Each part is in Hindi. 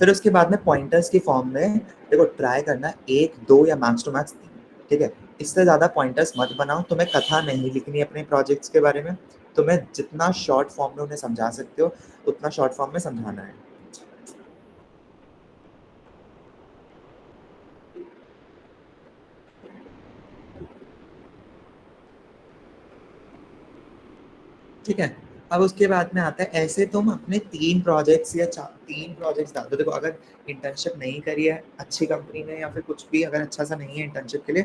फिर उसके बाद में पॉइंटर्स की फॉर्म में देखो ट्राई करना 1, 2 या मैक्स टू मैक्स 3, ठीक है? इससे ज़्यादा पॉइंटर्स मत बनाओ। तुम्हें कथा नहीं लिखनी है अपने प्रोजेक्ट्स के बारे में, तुम्हें जितना शॉर्ट फॉर्म में उन्हें समझा सकते हो उतना शॉर्ट फॉर्म में समझाना है। ठीक है, अब उसके बाद में आता है ऐसे तुम अपने 3 प्रोजेक्ट्स या 3 प्रोजेक्ट्स डाल दो। देखो अगर इंटर्नशिप नहीं करी है अच्छी कंपनी ने या फिर कुछ भी अगर अच्छा सा नहीं है इंटर्नशिप के लिए,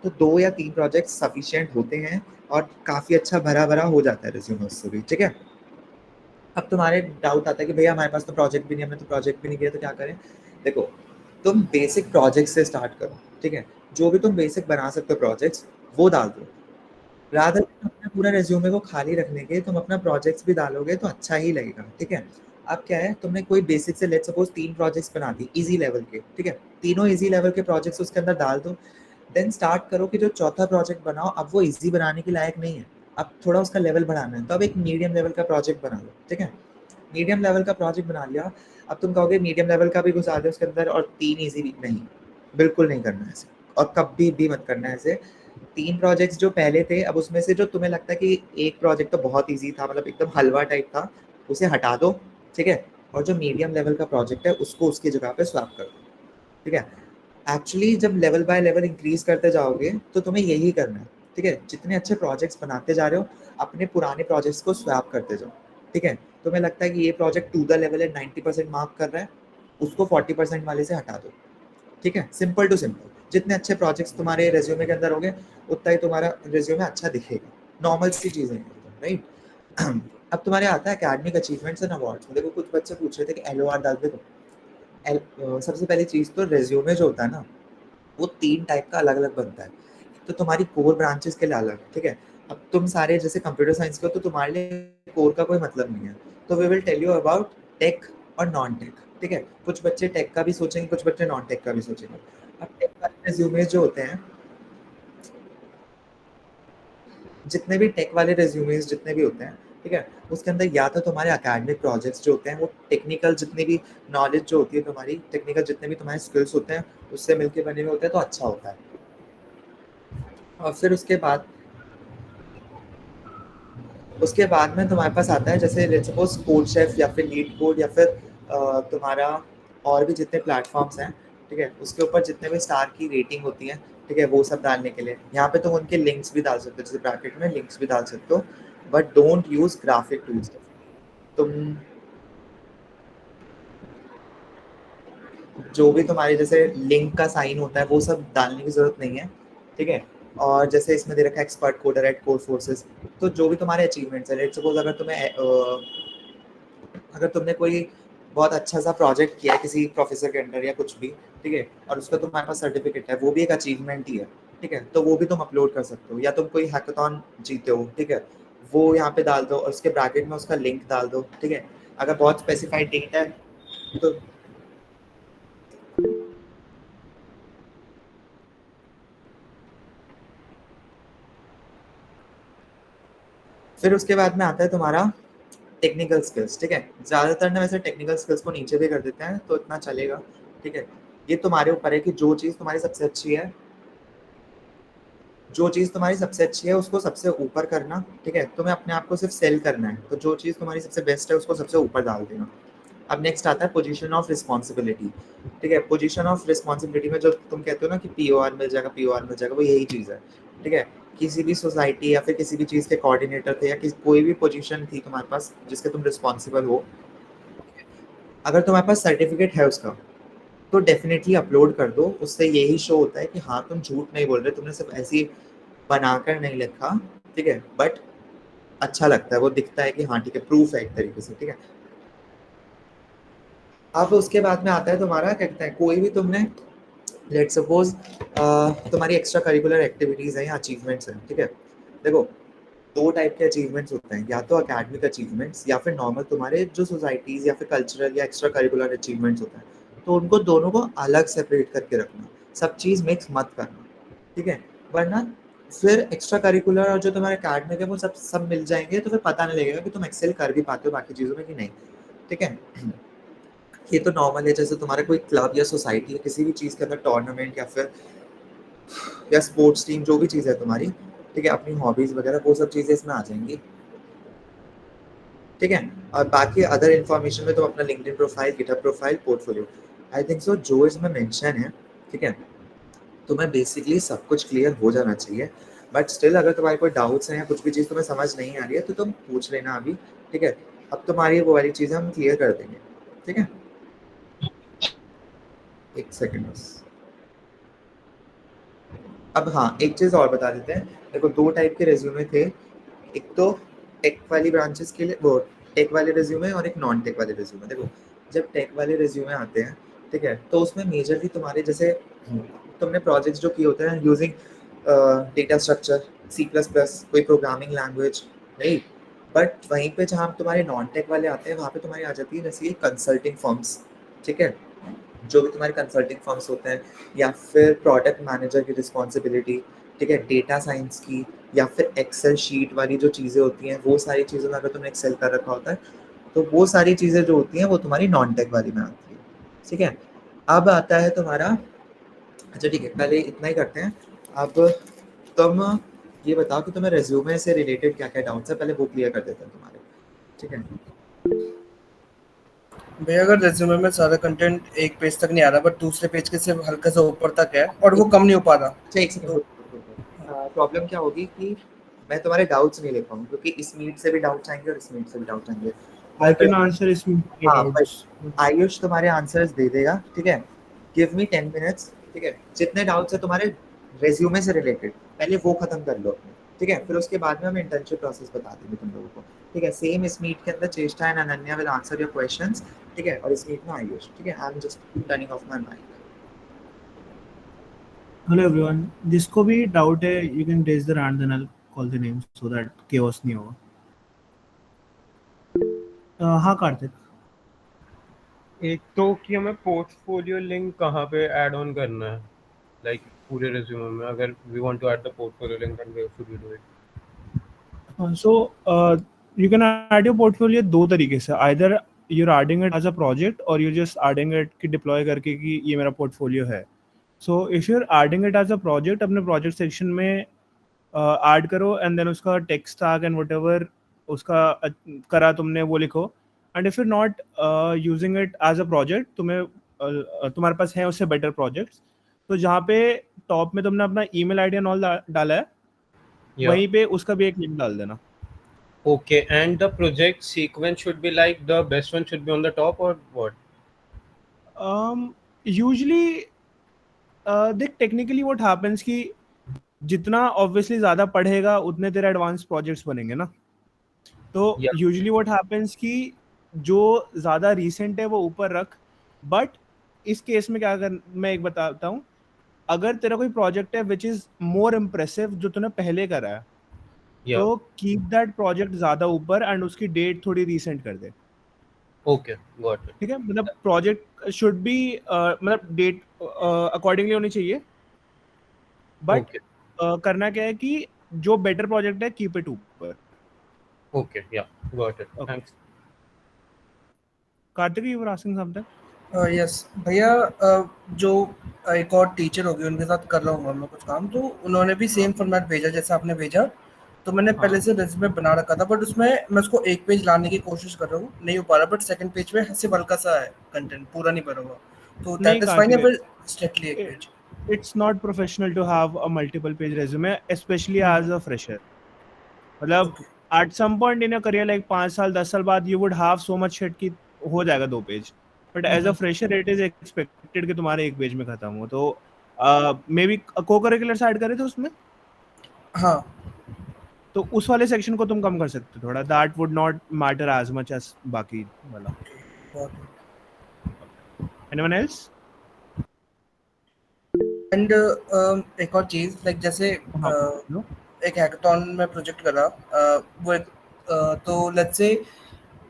तो 2 या 3 प्रोजेक्ट सफिशिएंट होते हैं और काफ़ी अच्छा भरा-भरा हो जाता है रिज्यूमे उससे भी, ठीक है? अब तुम्हारे डाउट आता है कि भैया हमारे पास तो प्रोजेक्ट भी नहीं है, हमने तो प्रोजेक्ट भी नहीं किया, तो क्या करें? देखो, तुम बेसिक प्रोजेक्ट से स्टार्ट करो, ठीक है? जो भी तुम बेसिक बना सकते हो प्रोजेक्ट्स, वो डाल दो। रादर देन अपने पूरा रिज्यूमे को खाली रखने के तुम अपना प्रोजेक्ट्स भी डालोगे तो अच्छा ही लगेगा, ठीक है? अब क्या है, तुमने कोई बेसिक से लेट्स सपोज 3 प्रोजेक्ट्स बना दी ईज़ी लेवल के, ठीक है? तीनों ईज़ी लेवल के प्रोजेक्ट्स उसके अंदर डाल दो। देन स्टार्ट करो कि जो चौथा प्रोजेक्ट बनाओ, अब वो ईज़ी बनाने के लायक नहीं है, अब थोड़ा उसका लेवल बढ़ाना है, तो अब एक मीडियम लेवल का प्रोजेक्ट बना लो, ठीक है? मीडियम लेवल का प्रोजेक्ट बना लिया, अब तुम कहोगे मीडियम लेवल का भी घुसा दो उसके अंदर और 3 ईज़ी भी नहीं, बिल्कुल नहीं करना है ऐसे और कभी भी मत करना है ऐसे। 3 प्रोजेक्ट्स जो पहले थे, अब उसमें से जो तुम्हें लगता है कि एक प्रोजेक्ट तो बहुत ईज़ी था, मतलब एकदम हलवा टाइप था, उसे हटा दो, ठीक है? और जो मीडियम लेवल का प्रोजेक्ट है, उसको उसकी जगह पे स्वैप कर दो, ठीक है? एक्चुअली जब लेवल बाय लेवल इंक्रीज़ करते जाओगे, तो तुम्हें यही करना है, ठीक है? जितने अच्छे प्रोजेक्ट्स बनाते जा रहे हो, अपने पुराने प्रोजेक्ट्स को स्वैप करते जाओ, ठीक है? तुम्हें लगता है कि ये प्रोजेक्ट टू द लेवल है, 90% मार्क कर रहा है, उसको 40% वाले से हटा दो, ठीक है? Simple to simple. जितने अच्छे प्रोजेक्ट्स तुम्हारे रिज्यूमे के अंदर होंगे, उतना ही तुम्हारा रिज्यूमे अच्छा दिखेगा। नॉर्मल सी चीज़ें हैं, राइट? अब तुम्हारे आता है एकेडमिक अचीवमेंट्स एंड अवार्ड्स में। देखो कुछ बच्चे पूछ रहे थे कि एलओआर डाल दे। सबसे पहली चीज़ तो रिज्यूमे जो होता है ना, वो 3 टाइप का अलग-अलग बनता है। तो तुम्हारी कोर ब्रांचेस के लिए अलग, ठीक है? अब तुम सारे जैसे कंप्यूटर साइंस के हो, तो तुम्हारे लिए कोर का कोई मतलब नहीं है। तो we will tell you about tech और नॉन टेक, ठीक है? कुछ बच्चे टेक का भी सोचेंगे, कुछ बच्चे नॉन टेक का भी सोचेंगे। अब टेक वाले रिज्यूमेज़ जो होते हैं, जितने भी टेक वाले रिज्यूमेज़ जितने भी होते हैं, ठीक है? उसके अंदर या तो तुम्हारे एकेडमिक प्रोजेक्ट्स जो होते हैं, वो टेक्निकल जितनी भी नॉलेज जो होती है तुम्हारी, टेक्निकल जितने भी तुम्हारे स्किल्स होते हैं, उससे मिलके बने हुए होते हैं, तो अच्छा होता है। और फिर उसके बाद में तुम्हारे पास आता है जैसे लेट्स सपोज कोड शेफ या फिर लीड कोड या फिर तुम्हारा और भी जितने प्लेटफॉर्म्स हैं, ठीक है? उसके ऊपर जितने भी स्टार की रेटिंग होती है, ठीक है? वो सब डालने के लिए यहाँ पे तुम उनके लिंक्स भी डाल सकते हो, जैसे ब्रैकेट में लिंक्स भी डाल सकते हो, but don't use graphic tools. तुम जो भी तुम्हारे जैसे लिंक का साइन होता है वो सब डालने की जरूरत नहीं है, ठीक है? और जैसे इसमें दे रखा है expert coder at Codeforces, तो जो भी तुम्हारे अचीवमेंट्स है, लेट्स सपोज अगर तुमने कोई बहुत अच्छा सा प्रोजेक्ट किया है किसी प्रोफेसर के अंडर या कुछ भी, ठीक है? और उसका तुम्हारे पास सर्टिफिकेट है, वो भी एक अचीवमेंट ही है, ठीक है? तो वो भी तुम अपलोड कर सकते हो, या तुम कोई हैकाथॉन जीते हो, ठीक है? वो यहाँ पे डाल दो और उसके ब्रैकेट में उसका लिंक डाल दो, ठीक है? अगर बहुत स्पेसिफाइड डेट है तो फिर उसके बाद में आता है तुम्हारा टेक्निकल स्किल्स, ठीक है? ज़्यादातर ना वैसे टेक्निकल स्किल्स को नीचे भी कर देते हैं तो इतना चलेगा, ठीक है? ये तुम्हारे ऊपर है कि जो चीज़ तुम्हारी सबसे अच्छी है, जो चीज़ तुम्हारी सबसे अच्छी है उसको सबसे ऊपर करना, ठीक है? तुम्हें अपने आप को सिर्फ सेल करना है, तो जो चीज़ तुम्हारी सबसे बेस्ट है उसको सबसे ऊपर डाल देना। अब नेक्स्ट आता है पोजीशन ऑफ रिस्पॉन्सिबिलिटी, ठीक है? पोजीशन ऑफ रिस्पॉन्सिबिलिटी में जो तुम कहते हो ना कि पीओआर मिल जाएगा, पीओआर मिल जाएगा, वो यही चीज़ है, ठीक है? किसी भी सोसाइटी या फिर किसी भी चीज़ के कोऑर्डिनेटर थे या कोई भी पोजीशन थी तुम्हारे पास जिसके तुम रिस्पॉन्सिबल हो, अगर तुम्हारे पास सर्टिफिकेट है उसका, तो डेफिनेटली अपलोड कर दो। उससे यही शो होता है कि हाँ तुम झूठ नहीं बोल रहे, तुमने सिर्फ ऐसे ही बनाकर नहीं लिखा, ठीक है? बट अच्छा लगता है, वो दिखता है कि हाँ ठीक है, प्रूफ है एक तरीके से, ठीक है? अब उसके बाद में आता है तुम्हारा क्या कहते हैं, कोई भी तुमने लेट्स सपोज तुम्हारी एक्स्ट्रा करिकुलर एक्टिविटीज़ हैं या अचीवमेंट्स हैं, ठीक है? देखो, 2 टाइप के अचीवमेंट्स होते हैं, या तो एकेडमिक अचीवमेंट्स या फिर नॉर्मल तुम्हारे जो सोसाइटीज़ या फिर कल्चरल या एक्स्ट्रा करिकुलर अचीवमेंट्स होते हैं। तो उनको दोनों को अलग सेपरेट करके रखना, सब चीज़ मिक्स मत करना, ठीक है? वरना फिर एक्स्ट्रा करिकुलर और जो तुम्हारे एकेडमिक है वो सब सब मिल जाएँगे, तो फिर पता नहीं लगेगा कि तुम एक्सेल कर भी पाते हो बाकी चीज़ों में कि नहीं, ठीक है? ये तो नॉर्मल है, जैसे तुम्हारा कोई क्लब या सोसाइटी है, किसी भी चीज़ के अंदर टूर्नामेंट या स्पोर्ट्स टीम, जो भी चीज़ है तुम्हारी, ठीक है, अपनी हॉबीज़ वगैरह वो सब चीज़ें इसमें आ जाएंगी, ठीक है। और बाकी अदर इन्फॉर्मेशन में तो अपना LinkedIn profile, GitHub profile, portfolio, I think so जो इसमें मेंशन है, ठीक है। तुम्हें बेसिकली सब कुछ क्लियर हो जाना चाहिए, बट स्टिल अगर तुम्हारे कोई डाउट्स हैं या कुछ भी चीज़ तुम्हें समझ नहीं आ रही है तो तुम पूछ लेना अभी, ठीक है। अब तुम्हारी वो वाली चीज़ें हम क्लियर कर देंगे, ठीक है। एक सेकेंड बस। अब हाँ, एक चीज़ और बता देते हैं, देखो दो टाइप के रेज्यूमे थे, एक तो टेक वाली ब्रांचेस के लिए, वो टेक वाले रेज्यूमे और एक नॉन टेक वाले रेज्यूमे। देखो जब टेक वाले रेज्यूमे आते हैं, ठीक है, तो उसमें मेजरली तुम्हारे जैसे तुमने प्रोजेक्ट्स जो किए होते हैं यूजिंग डेटा स्ट्रक्चर, C++, कोई प्रोग्रामिंग लैंग्वेज, नहीं। बट वहीं पे जहाँ तुम्हारे नॉन टेक वाले आते हैं, वहाँ पे तुम्हारी आ जाती है जैसे कंसल्टिंग फर्म्स, ठीक है, जो भी तुम्हारे कंसल्टिंग फर्म्स होते हैं, या फिर प्रोडक्ट मैनेजर की रिस्पॉन्सिबिलिटी, ठीक है, डेटा साइंस की, या फिर एक्सेल शीट वाली जो चीज़ें होती हैं, वो सारी चीज़ों में अगर तुमने एक्सेल कर रखा होता है, तो वो सारी चीज़ें जो होती हैं वो तुम्हारी नॉन टेक वाली में आती है, ठीक है। अब आता है तुम्हारा, अच्छा ठीक है, पहले इतना ही करते हैं। अब तुम ये बताओ कि तुम्हें रेज्यूमे से रिलेटेड क्या क्या डाउट्स है, पहले वो क्लियर कर देते हैं तुम्हारे, ठीक है। भैया अगर रेज्यूमे में सारा कंटेंट एक पेज तक नहीं आ रहा बट दूसरे पेज के सिर्फ हल्का सा ऊपर तक है और वो कम नहीं हो पा रहा, अच्छा एक सेकंड, तो प्रॉब्लम क्या होगी कि मैं तुम्हारे डाउट्स नहीं ले पाऊंगा, क्योंकि इस मीट से भी डाउट्स आएंगे और इस मीट से भी डाउट्स आएंगे, आई बट कैन आंसर इसमें हाँ, बट डाउट्स। आयुष तुम्हारे आंसर्स दे देगा, ठीक है। गिव मी 10 मिनट्स, ठीक है, जितने डाउट्स है तुम्हारे रेज्यूमे से रिलेटेड पहले वो खत्म कर लो अपने, ठीक है, फिर उसके बाद में हम इंटर्नशिप प्रोसेस बता देंगे तुम लोगों को, ठीक है। सेम इस मीट के अंदर Cheshta and Ananya will answer your questions, ठीक है, और इस मीट में आयुष, ठीक है। I am just turning off my mic. Hello everyone, जिसको भी डाउट है you can raise the hand then I call the name so that chaos नहीं होगा। हाँ कार्तिक। एक तो कि हमें पोर्टफोलियो लिंक कहाँ पे ऐड ऑन करना है, लाइक पूरे रिज्यूमे में अगर we want to add the portfolio link and where should we do it. So you can add your portfolio दो तरीके से, either you're adding it as a project or you're just adding it कि deploy करके कि ये मेरा portfolio है। So if you're adding it as a project, अपने project section में ऐड करो एंड देन उसका टेक स्टैक एंड व्हाटएवर उसका करा तुमने वो लिखो। And if you not using it as a project, तुम्हें तुम्हारे पास है उससे बेटर प्रोजेक्ट्स, तो जहाँ पे टॉप में तुमने अपना ईमेल आईडी एंड ऑल डाला है वहीं पे उसका भी एक लिंक डाल देना। Okay, and the project sequence should be like the best one should be on the top or what? Usually देख टेक्निकली व्हाट हैपेंस कि जितना ऑब्वियसली ज़्यादा पढ़ेगा उतने तेरे एडवांस प्रोजेक्ट्स बनेंगे ना, तो Yeah. यूजुअली व्हाट हैपेंस कि जो ज़्यादा रीसेंट है वो ऊपर रख। बट इस केस में क्या कर, मैं एक बताता हूँ, अगर तेरा कोई प्रोजेक्ट है विच इज़ मोर इम्प्रेसिव जो तूने पहले करा है, Yeah. तो कीप दैट प्रोजेक्ट ज़्यादा ऊपर एंड उसकी डेट थोड़ी रीसेंट कर दे। Okay, got it. ठीक है, मतलब प्रोजेक्ट शुड बी मतलब डेट अकॉर्डिंगली होनी चाहिए, बट Okay. करना क्या है कि जो बेटर प्रोजेक्ट है कीप इट ऊपर। Okay, yeah, got it. Okay. Thanks. Kartik, you were asking something? Yes भैया, जो एक और टीचर होगी उनके साथ कर रहा हूँ मैं कुछ काम, तो उन्होंने भी सेम फॉर्मेट भेजा जैसे आपने भेजा, तो मैंने पहले से रेज्यूमे बना रखा था, बट उसमें मैं उसको एक पेज लाने की कोशिश कर रहा हूँ, नहीं हो पा रहा, बट सेकंड पेज पे सिर्फ हल्का सा है कंटेंट, पूरा नहीं भरा हुआ, तो नहीं दैट इज फाइन या कार्तिक, फिर स्ट्रिक्टली एक page? it's not professional to have a multiple page resume, especially as a fresher. मतलब okay at some point in your career, like 5 साल 10 साल बाद, you would have so much shit कि हो जाएगा 2 page, but as a fresher it is expected कि तुम्हारे एक पेज में खत्म हो। तो मे बी को करिकुलर ऐड करे थे उसमें, हाँ तो उस वाले सेक्शन को तुम कम कर सकते हो थोड़ा, that would not matter as much as बाकी वाला। Anyone else? एंड एक और चीज, लाइक जैसे एक हैकाथॉन में प्रोजेक्ट करा, वो एक तो let's say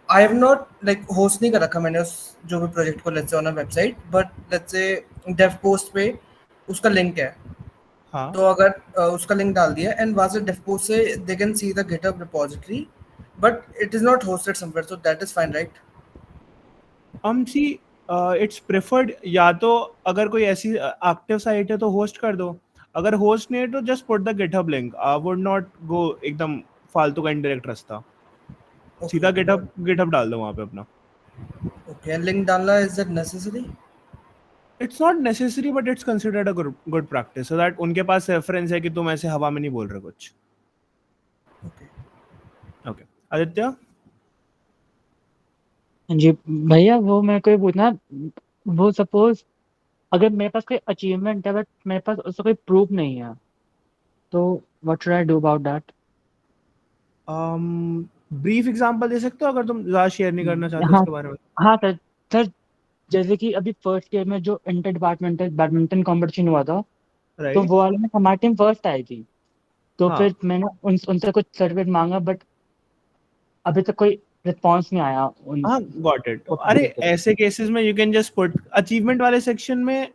I have not like host नहीं कर रखा मैंने उस जो भी प्रोजेक्ट को, let's say on a website, but let's say Devpost पे उसका लिंक है, हाँ, तो अगर उसका लिंक डाल दिया एंड वहां से डेव पोस्ट से they can see the GitHub repository, but it is not hosted somewhere, so that is fine right? See it's preferred, या तो अगर कोई ऐसी एक्टिव साइट है तो होस्ट कर दो, अगर होस्ट नहीं है तो just put the GitHub link. I would not go एकदम फालतू का इनडायरेक्ट रास्ता, सीधा गिटहब डाल दो वहाँ पे अपना। ओके, लिंक डालना is it necessary? It's not necessary but it's considered a good practice, so that उनके पास रेफरेंस है कि तुम ऐसे हवा में नहीं बोल रहे कुछ। ओके। ओके आदित्य। जी भैया, वो मेरे को ये पूछना, वो सपोज अगर मेरे पास कोई अचीवमेंट है बट मेरे पास उसका कोई प्रूफ नहीं है, तो what should I do about that? Brief example दे सकते हो अगर तुम ज़्यादा शेयर नहीं करना चाहते हाँ इसके बारे में? हाँ सर। सर जैसे कि अभी फर्स्ट ईयर में जो इंटर डिपार्टमेंटल बैडमिंटन कंपटीशन हुआ था, तो राइट। वो वाले में हमारी टीम फर्स्ट आई थी। तो हाँ फिर मैंने उनसे कुछ सर्टिफिकेट मांगा, बट अभी तक कोई रिस्पॉन्स नहीं आया उन हाँ गॉट इट। उस अरे चीज़ पे। ऐसे केसेस में you can just put achievement वाले सेक्शन में।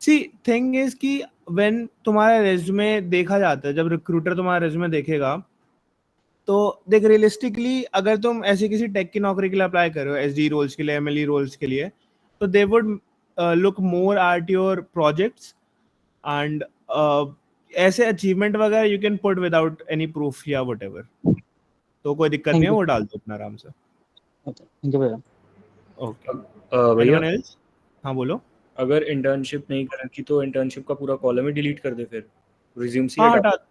सी थिंग इज कि व्हेन तुम्हारा रेज्यूमे देखा जाता है, जब रिक्रूटर तुम्हारा रेज्यूमे देखेगा, तो देख रियलिस्टिकली अगर तुम ऐसी किसी टेक की नौकरी के लिए अप्लाई कर रहे हो, एसडी रोल्स के लिए, एमएलई रोल्स के लिए, तो they would look more at your projects and ऐसे अचीवमेंट वगैरह you can put without any proof या व्हाटएवर, तो कोई दिक्कत नहीं थैंक है, यू। वो डाल दो अपना आराम से। थैंक यू भैया। ओके भैया एनीवन एल्स? हाँ बोलो। अगर इंटर्नशिप नहीं कर रखी तो इंटर्नशिप का पूरा कॉलम ही डिलीट कर दे, फिर रिज्यूम से हाँ हटा हटा,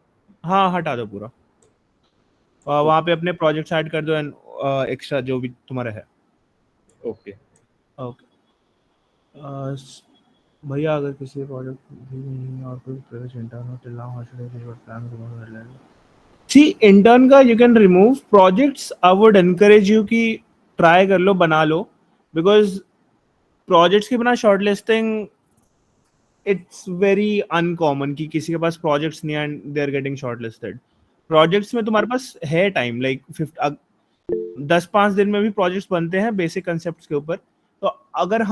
हाँ हटा दो पूरा, वहाँ पे अपने प्रोजेक्ट्स ऐड कर दो एंड एक्स्ट्रा जो भी तुम्हारा है। ओके। ओके भैया, अगर किसी प्रोजेक्ट भी नहीं और कोई प्रोजेक्ट इंटर्न हो till now, how should I revert plan remove कर लेंगे? सी इंटर्न का you can remove, projects I would encourage you कि ट्राई कर लो, बना लो, बिकॉज प्रोजेक्ट्स के बिना शॉर्टलिस्टिंग इट्स वेरी अनकॉमन कि किसी के पास प्रोजेक्ट्स नहीं and they are getting shortlisted. Projects में तुम्हारे पास है टाइम, लाइक 10-5 दिन में भी प्रोजेक्ट्स बनते हैं बेसिक कंसेप्ट के ऊपर। तो अगर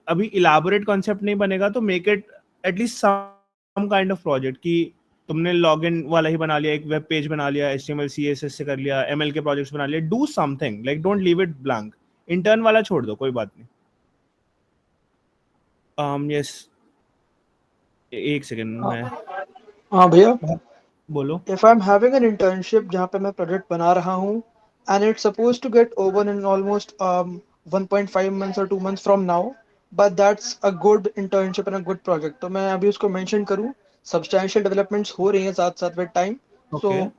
अभी इलाबोरेट कॉन्सेप्ट नहीं बनेगा तो make it at least some kind of project, कि तुमने लॉगिन वाला ही बना लिया, एक वेब पेज बना लिया, HTML CSS से कर लिया, ML के प्रोजेक्ट्स बना लिया, do something, like don't leave it blank. Intern वाला छोड़ दो, कोई बात नहीं। यस एक सेकंड में हाँ भैया, बोलो। if I'm having an internship जहाँ पे मैं प्रोजेक्ट बना रहा हूँ and it's supposed to get over in almost 1.5 months or 2 months from now, but that's a good internship and a good project, तो मैं अभी उसको मेंशन करूँ, substantial developments हो रही हैं साथ साथ with time, so Okay.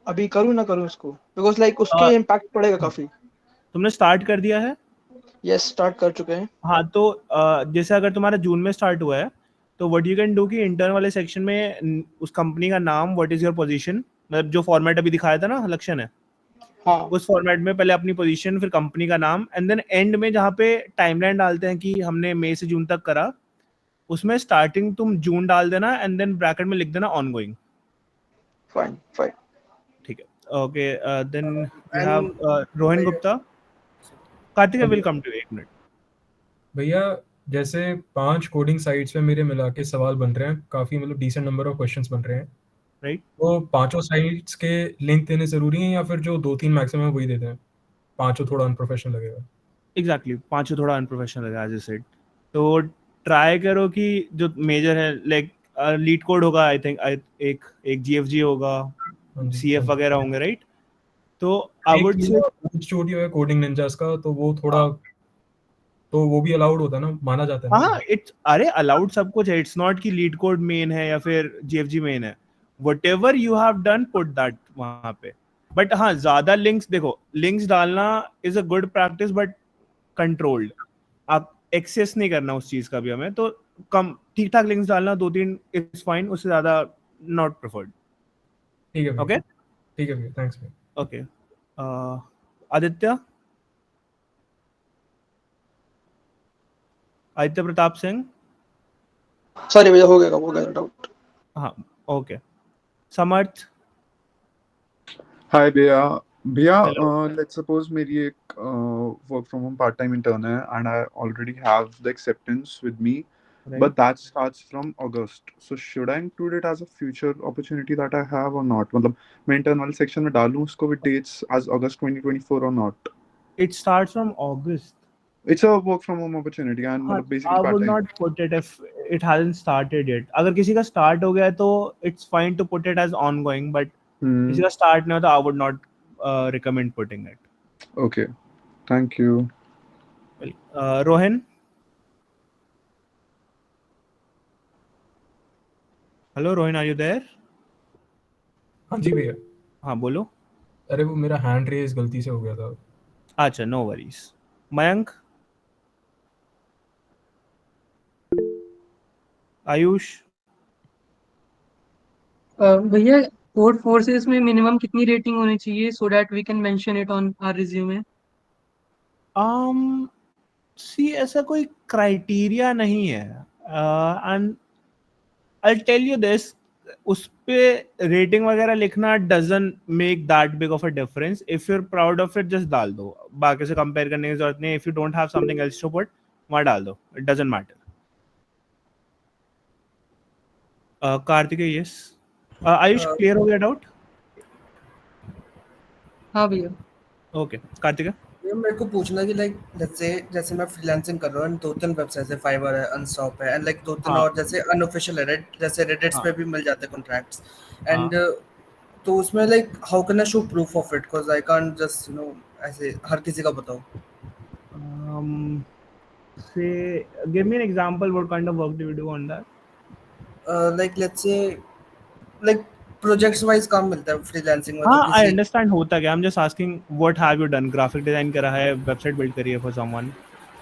अभी करूँ ना करूँ उसको, because like उसके impact पड़ेगा काफी। तुमने स्टार्ट कर दिया है? Yes, start कर चुके हैं। हाँ तो जैसे अगर तुम्हारा जून में स्टार्ट हुआ है तो व्हाट यू कैन डू कि इंटर्न वाले सेक्शन में उस कंपनी का नाम, व्हाट इज योर पोजीशन, मतलब जो फॉर्मेट अभी दिखाया था ना लक्षण है, हाँ उस फॉर्मेट में पहले अपनी पोजीशन, फिर कंपनी का नाम, एंड देन एंड में जहाँ पे टाइमलाइन डालते हैं कि हमने मई से जून तक करा, उसमें स्टार्टिंग तुम जून डाल देना एंड देन ब्रैकेट में लिख देना ऑनगोइंग। Fine fine. ठीक है okay. Then we have Rohan Gupta. Kartik will come to 1 minute. भैया जैसे 5 कोडिंग साइट्स पे मेरे मिला के सवाल बन रहे हैं, काफी मतलब डिसेंट नंबर ऑफ क्वेश्चंस बन रहे हैं, राइट? तो पांचों साइट्स के लिंक देने जरूरी हैं या फिर जो 2-3 मैक्सिमम वही देते हैं? पांचों थोड़ा अनप्रोफेशनल लगेगा। एग्जैक्टली, पांचों थोड़ा अनप्रोफेशनल लगा एज आई सेड, तो ट्राई करो कि जो मेजर है लाइक लीड कोड होगा, आई थिंक एक GFG होगा, CF वगैरह होंगे, राइट? तो आई वुड से स्टूडियो है कोडिंग निंजास का, तो वो थोड़ा तो वो भी अलाउड होता है ना, माना जाता है ना? हाँ इट्स अरे अलाउड सब कुछ है, इट्स नॉट कि लीड कोड मेन है या फिर GFG मेन है, whatever you have done put that वहां पे। बट हाँ ज्यादा लिंक्स, देखो लिंक्स डालना is a good practice but controlled, आप एक्सेस नहीं करना उस चीज का भी हमें, तो कम ठीक ठाक लिंक्स डालना, 2-3 इज फाइन, उससे ज्यादा नॉट प्रेफर्ड। ठीक है भैया। ओके ठीक है भैया, थैंक्स भैया। ओके आदित्य प्रताप सिंह। सॉरी भैया, हो गया डाउट। हाँ ओके। समर्थ। हाय भैया। भैया Hello. let's suppose मेरी एक work from home part time intern है and I already have the acceptance with me, Right. but that starts from August. So should I include it as a future opportunity that I have or not? मतलब मैं intern वाले section में डालूं उसको with dates as August 2024 or not? It starts from August. It's a work from home opportunity and हाँ, मतलब basically I part would time. not put it if it hasn't started yet. अगर किसी का start हो गया है तो it's fine to put it as ongoing, but किसी का start नहीं हो तो I would not recommend putting it. Okay, thank you. Rohan? Hello Rohan, are you there? हाँ जी भैया। हाँ बोलो। अरे वो मेरा हैंड रेज गलती से हो गया था। अच्छा, no worries. मयंक? आयुष? भैया कोड फोर्सेस में मिनिमम कितनी रेटिंग होनी चाहिए so that we can mention it on our resume? See ऐसा कोई क्राइटेरिया नहीं है and I tell you this, उस पे रेटिंग वगैरह लिखना doesn't make that big of a difference. If you are proud of it just डाल दो, बाकी से कंपेयर करने की जरूरत नहीं है. If you don't have something else to put, वहाँ डाल दो, it doesn't matter. Kartikeya, yes. Ayush, clear हो गया डाउट? हाँ भैया. ओके, कार्तिकेय. ये मेरे को पूछना कि लाइक लेट्स से जैसे मैं फ्रीलांसिंग कर रहा हूँ, दो तीन वेबसाइट है, फाइवर है, अनस्टॉप है, एंड लाइक दो तीन हाँ. और जैसे अनऑफिशियल है, जैसे रेडिट्स हाँ. पे भी मिल जाते हैं कॉन्ट्रैक्ट्स. हाँ. एंड तो उसमें like how can I show proof of it, because I can't just ऐसे हर किसी का बताओ. Say, give me an example. What kind of work do you do on that? Like let's say like projects wise काम मिलता है फ्रीलांसिंग में, तो हाँ, I किसी understand होता क्या. I'm just asking, what have you done? Graphic design करा है, website build करी है for someone.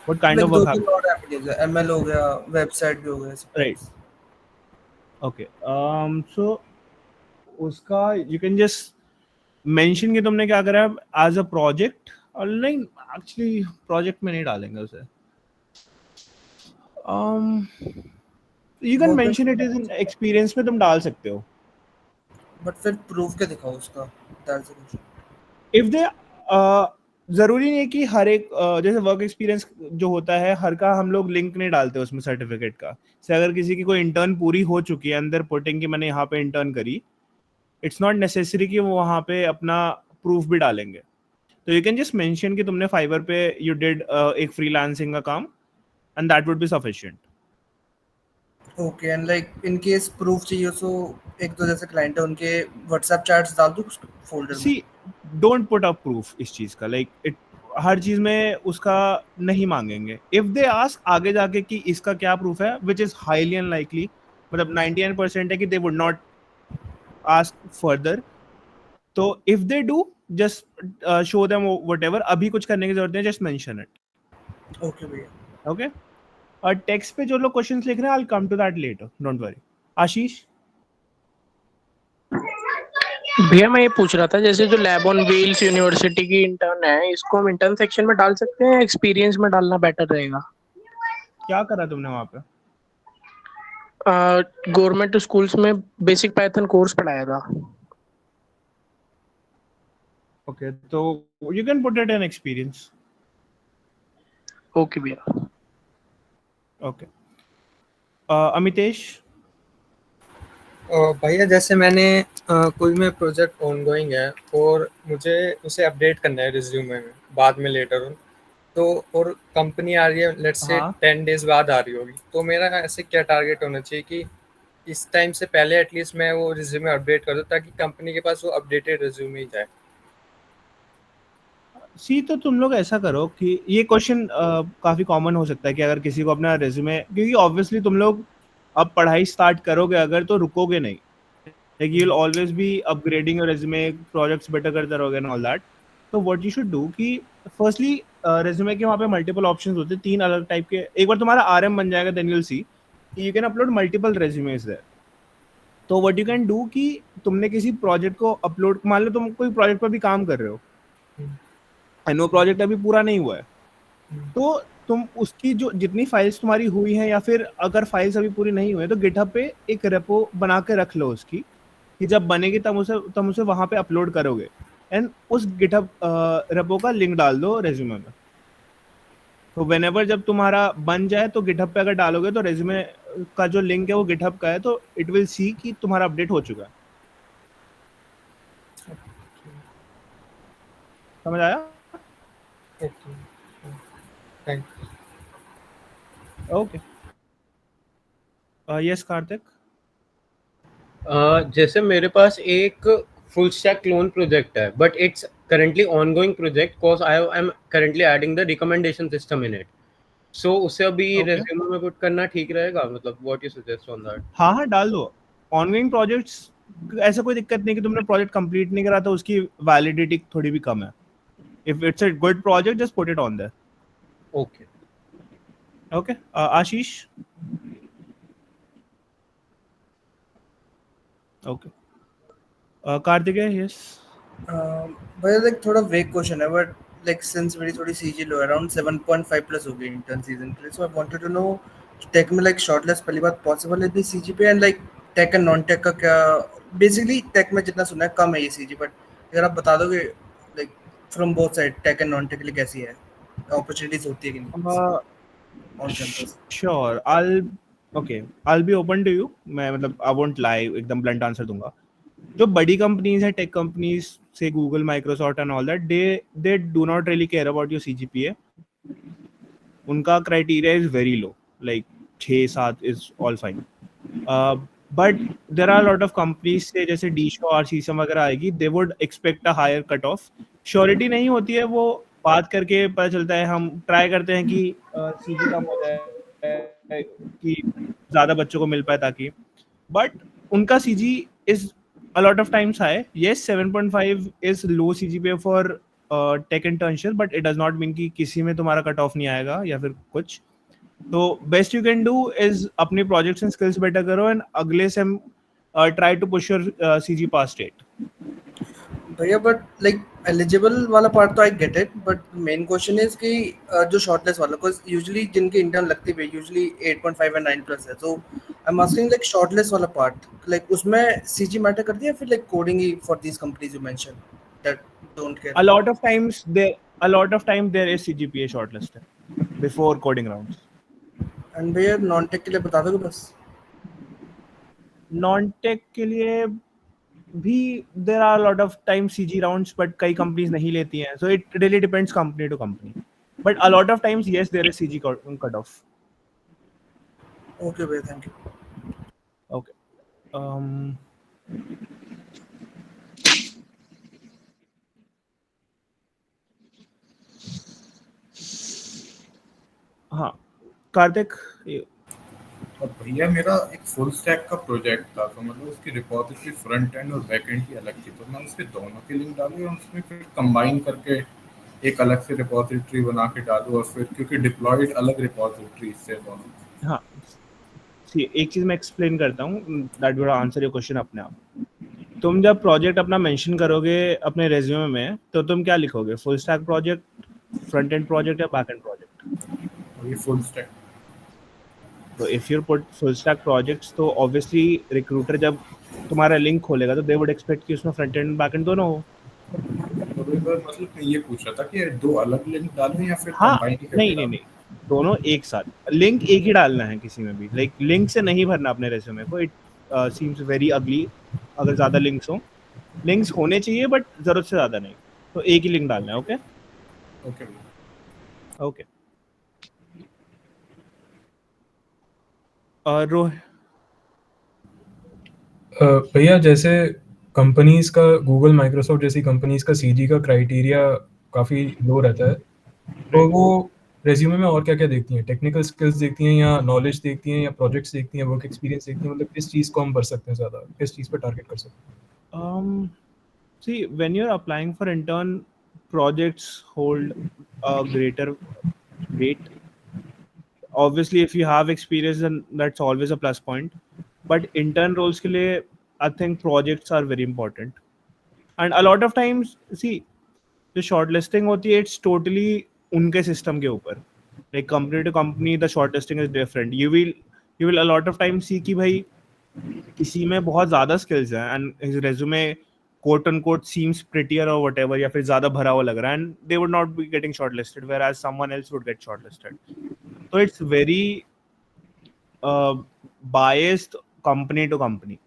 What kind like of दो work have तीन और एप्लीकेशन, एमएल हो गया, वेबसाइट भी हो गया, Right. Okay. So उसका you can just mention कि तुमने क्या करा है as a project, और नहीं, actually project में नहीं डालेंगे उसे. You can mention it as an experience में तुम डाल सकते हो. बट फिर प्रूफ के दिखाओ उसका, that's the question. If they जरूरी नहीं है कि हर एक जैसे वर्क एक्सपीरियंस जो होता है हर का हम लोग लिंक नहीं डालते उसमें सर्टिफिकेट का. से अगर किसी की कोई इंटर्न पूरी हो चुकी है अंदर पुटिंग कि मैंने यहाँ पे इंटर्न करी, इट्स नॉट नेसेसरी कि वो वहाँ पे अपना प्रूफ भी डालेंगे. तो यू कैन जस्ट मेंशन कि तुमने फाइवर पे यू डिड एक फ्रीलांसिंग का काम, and that would be sufficient. Okay, and like in case proof चाहिए तो एक दो जैसे क्लाइंट है उनके व्हाट्सएप चैट्स डाल दूं फोल्डर में. सी, डोंट पुट अप प्रूफ इस चीज का. लाइक इट हर चीज में उसका नहीं मांगेंगे. इफ दे आस्क आगे जाके कि इसका क्या प्रूफ है, विच इज हाईली अनलाइकली, मतलब 99% है कि they would not ask further. तो if they do, just show them whatever. अभी कुछ करने की जरूरत नहीं है, जस्ट मेंशन इट. ओके भैया. ओके. और टेक्स्ट पे जो लोग क्वेश्चंस लिख रहे हैं, I will come to that later, don't worry. Ashish? भैया मैं ये पूछ रहा था, जैसे जो लैब ऑन व्हील्स यूनिवर्सिटी की इंटर्न है, इसको हम इंटर्न सेक्शन में डाल सकते हैं, एक्सपीरियंस में डालना बेटर रहेगा? क्या करा तुमने वहां पे? गवर्नमेंट स्कूल्स में बेसिक पाइथन कोर्स पढ़ाया था. ओके, तो you can put it in experience. Okay भैया. ओके. अमितेश? भैया जैसे मैंने कोई में प्रोजेक्ट ऑनगोइंग है और मुझे उसे अपडेट करना है रिज्यूमे में बाद में लेटर ऑन, तो और कंपनी आ रही है लेट्स से 10 डेज बाद आ रही होगी, तो मेरा ऐसे क्या टारगेट होना चाहिए कि इस टाइम से पहले एटलीस्ट मैं वो रिज्यूमे अपडेट कर दूं ताकि कंपनी के पास वो अपडेटेड रिज्यूमे ही जाए. सी, तो तुम लोग ऐसा करो कि ये क्वेश्चन काफ़ी कॉमन हो सकता है कि अगर किसी को अपना रेज्यूमे, क्योंकि ऑब्वियसली तुम लोग अब पढ़ाई स्टार्ट करोगे अगर, तो रुकोगे नहीं. Like you will always be upgrading your resume, projects better करते रहोगे एंड ऑल दैट. तो व्हाट यू शुड डू कि फर्स्टली रेज्यूमे के वहाँ पे मल्टीपल ऑप्शंस होते हैं, 3 अलग टाइप के. एक बार तुम्हारा आरएम बन जाएगा, then you will see you can upload multiple resumes there. तो व्हाट यू कैन डू कि तुमने किसी प्रोजेक्ट को अपलोड, मान लो तुम कोई प्रोजेक्ट पर भी काम कर रहे हो एंड वो प्रोजेक्ट अभी पूरा नहीं हुआ है, तो तुम उसकी जो जितनी फाइल्स तुम्हारी हुई हैं, या फिर अगर फाइल्स अभी पूरी नहीं हुई है, तो गिटहब पे एक रेपो बना के रख लो उसकी, कि जब बनेगी तब उसे वहाँ पे अपलोड करोगे, एंड उस गिटहब रेपो का लिंक डाल दो रेज्यूमे में. तो व्हेनेवर जब तुम्हारा बन जाए तो गिटहब पे अगर डालोगे तो रेज्यूमे का जो लिंक है वो गिटहब का है, तो इट विल सी कि तुम्हारा अपडेट हो चुका है. समझ आया? थैंक ओके यस कार्तिक जैसे मेरे पास एक फुल स्टैक क्लोन प्रोजेक्ट है, but it's currently ongoing project cause I am currently adding the recommendation system in it. So उसे अभी Okay. resume में put करना ठीक रहेगा? मतलब what you suggest on that? हाँ डाल दो ऑनगोइंग प्रोजेक्ट्स ऐसा कोई दिक्कत नहीं कि तुमने प्रोजेक्ट कंप्लीट नहीं करा तो उसकी वैलिडिटी थोड़ी भी कम है if it's a good project just put it on their Okay. Okay Ashish okay Kartikeya yes भैया लाइक थोड़ा वेग क्वेश्चन है बट लाइक सिंस मेरी थोड़ी सीजी लो अराउंड 7.5 प्लस हो गई इंटर्न सीजन के लिए, so I wanted to know tech में लाइक शॉर्टलिस्ट पहली बात पॉसिबल है इतनी सीजी पे, and like tech and non tech का क्या, बेसिकली टेक में जितना सुना है कम है ये सीजी, बट अगर आप बता दोगे like from both side tech and non tech के लिए कैसी है, अपॉर्चुनिटीज होती है कि नहीं on campus? Sure I'll be open to you. मैं मतलब I won't lie, एकदम blunt आंसर दूंगा. जो बड़ी कंपनीज है टेक कंपनीज से Google Microsoft and all that they do not really care about your CGPA. उनका criteria is very low, like 6-7 is all fine. But there are lot of companies से जैसे डीशो और सीसम वगैरह आएगी, they would expect a higher cut off. Surety नहीं होती है, वो बात करके पता चलता है. हम ट्राई करते हैं कि सीजी कम हो जाए कि ज़्यादा बच्चों को मिल पाए ताकि, बट उनका CG is a lot of times high. Yes, 7.5 is low CGPA for tech internship, but it does not mean कि किसी में तुम्हारा कट ऑफ नहीं आएगा या फिर कुछ. तो best you can do is अपनी प्रोजेक्ट्स एंड स्किल्स बेटर करो एंड अगले से try to push your CG past 8. भैया बट लाइक एलिजिबल वाला पार्ट तो I get it, but main question is कि जो शॉर्टलिस्ट वाला, बिकॉज यूजुअली जिनके इंटर्न लगती है यूजुअली 8.5 एंड 9 प्लस है, so I am asking like shortlist वाला पार्ट, लाइक उसमें सीजी मैटर करती है फिर लाइक कोडिंग ही for these companies you mention that don't care? A lot of time there is CGPA shortlisted before coding rounds. And भैया नॉन टेक के लिए बता दोगे बस? नॉन टेक के लिए भी there are a lot of time CG rounds, but कई companies नहीं लेती हैं, so it really depends company to company. But a lot of times yes, there is CG cut off. Okay भैया, thank you. Okay. हाँ कार्तिक. और भैया मेरा एक फुल स्टैक का प्रोजेक्ट था, तो मतलब उसकी रिपोजिटरी फ्रंट एंड और बैक एंड की अलग थी, तो मैं उसके दोनों के लिंक डालूँ और उसमें फिर कंबाइन करके एक अलग से रिपोजिटरी बना के डालूँ, और फिर क्योंकि डिप्लॉयड अलग रिपोजिटरी से दोनों. हाँ एक चीज़ मैं एक्सप्लेन करता हूँ, that will answer your question अपने आप. तुम जब प्रोजेक्ट अपना मेंशन करोगे अपने रेज्यूमे में, तो तुम क्या लिखोगे? Full stack project, front end project या बैक एंड प्रोजेक्ट? ये फुल स्टैक. तो if you put full stack projects, तो ऑब्वियसली रिक्रूटर जब तुम्हारा लिंक खोलेगा तो दे वुड एक्सपेक्ट कि उसमें फ्रंट एंड बैक एंड दोनों हो. तो मतलब मैं ये पूछ रहा था कि दो अलग लिंक डालूं या फिर हाँ कंबाइन करके नहीं दोनों एक साथ. लिंक एक ही डालना है किसी में भी, लाइक लिंक से नहीं भरना अपने रेज्यूमे को. इट सीम्स वेरी अगली अगर ज़्यादा लिंक्स हो. लिंक्स होने चाहिए बट ज़रूरत से ज़्यादा नहीं, तो एक ही लिंक डालना है. Okay okay. भैया जैसे कंपनीज का, गूगल माइक्रोसॉफ्ट जैसी कंपनीज का सीजी का क्राइटेरिया काफ़ी लो रहता है, तो वो रेज्यूमे में और क्या क्या देखती हैं? टेक्निकल स्किल्स देखती हैं या नॉलेज देखती हैं या प्रोजेक्ट्स देखती हैं, वर्क एक्सपीरियंस देखती हैं? मतलब किस चीज़ को हम भर सकते हैं ज़्यादा, किस चीज़ पर टारगेट कर सकते हैं? See, when you're applying for intern, projects hold a greater weight. Obviously, if you have experience, then that's always a plus point. But intern roles के लिए, I think projects are very important. And a lot of times, see, the shortlisting होती है, it's totally उनके system के ऊपर. Like company to company, the shortlisting is different. You will a lot of times see कि भाई किसी में बहुत ज़्यादा skills हैं and his resume quote unquote seems prettier or whatever, या फिर ज़्यादा भरा हुआ लग रहा है, and they would not be getting shortlisted, whereas someone else would get shortlisted. So it's very biased company to company.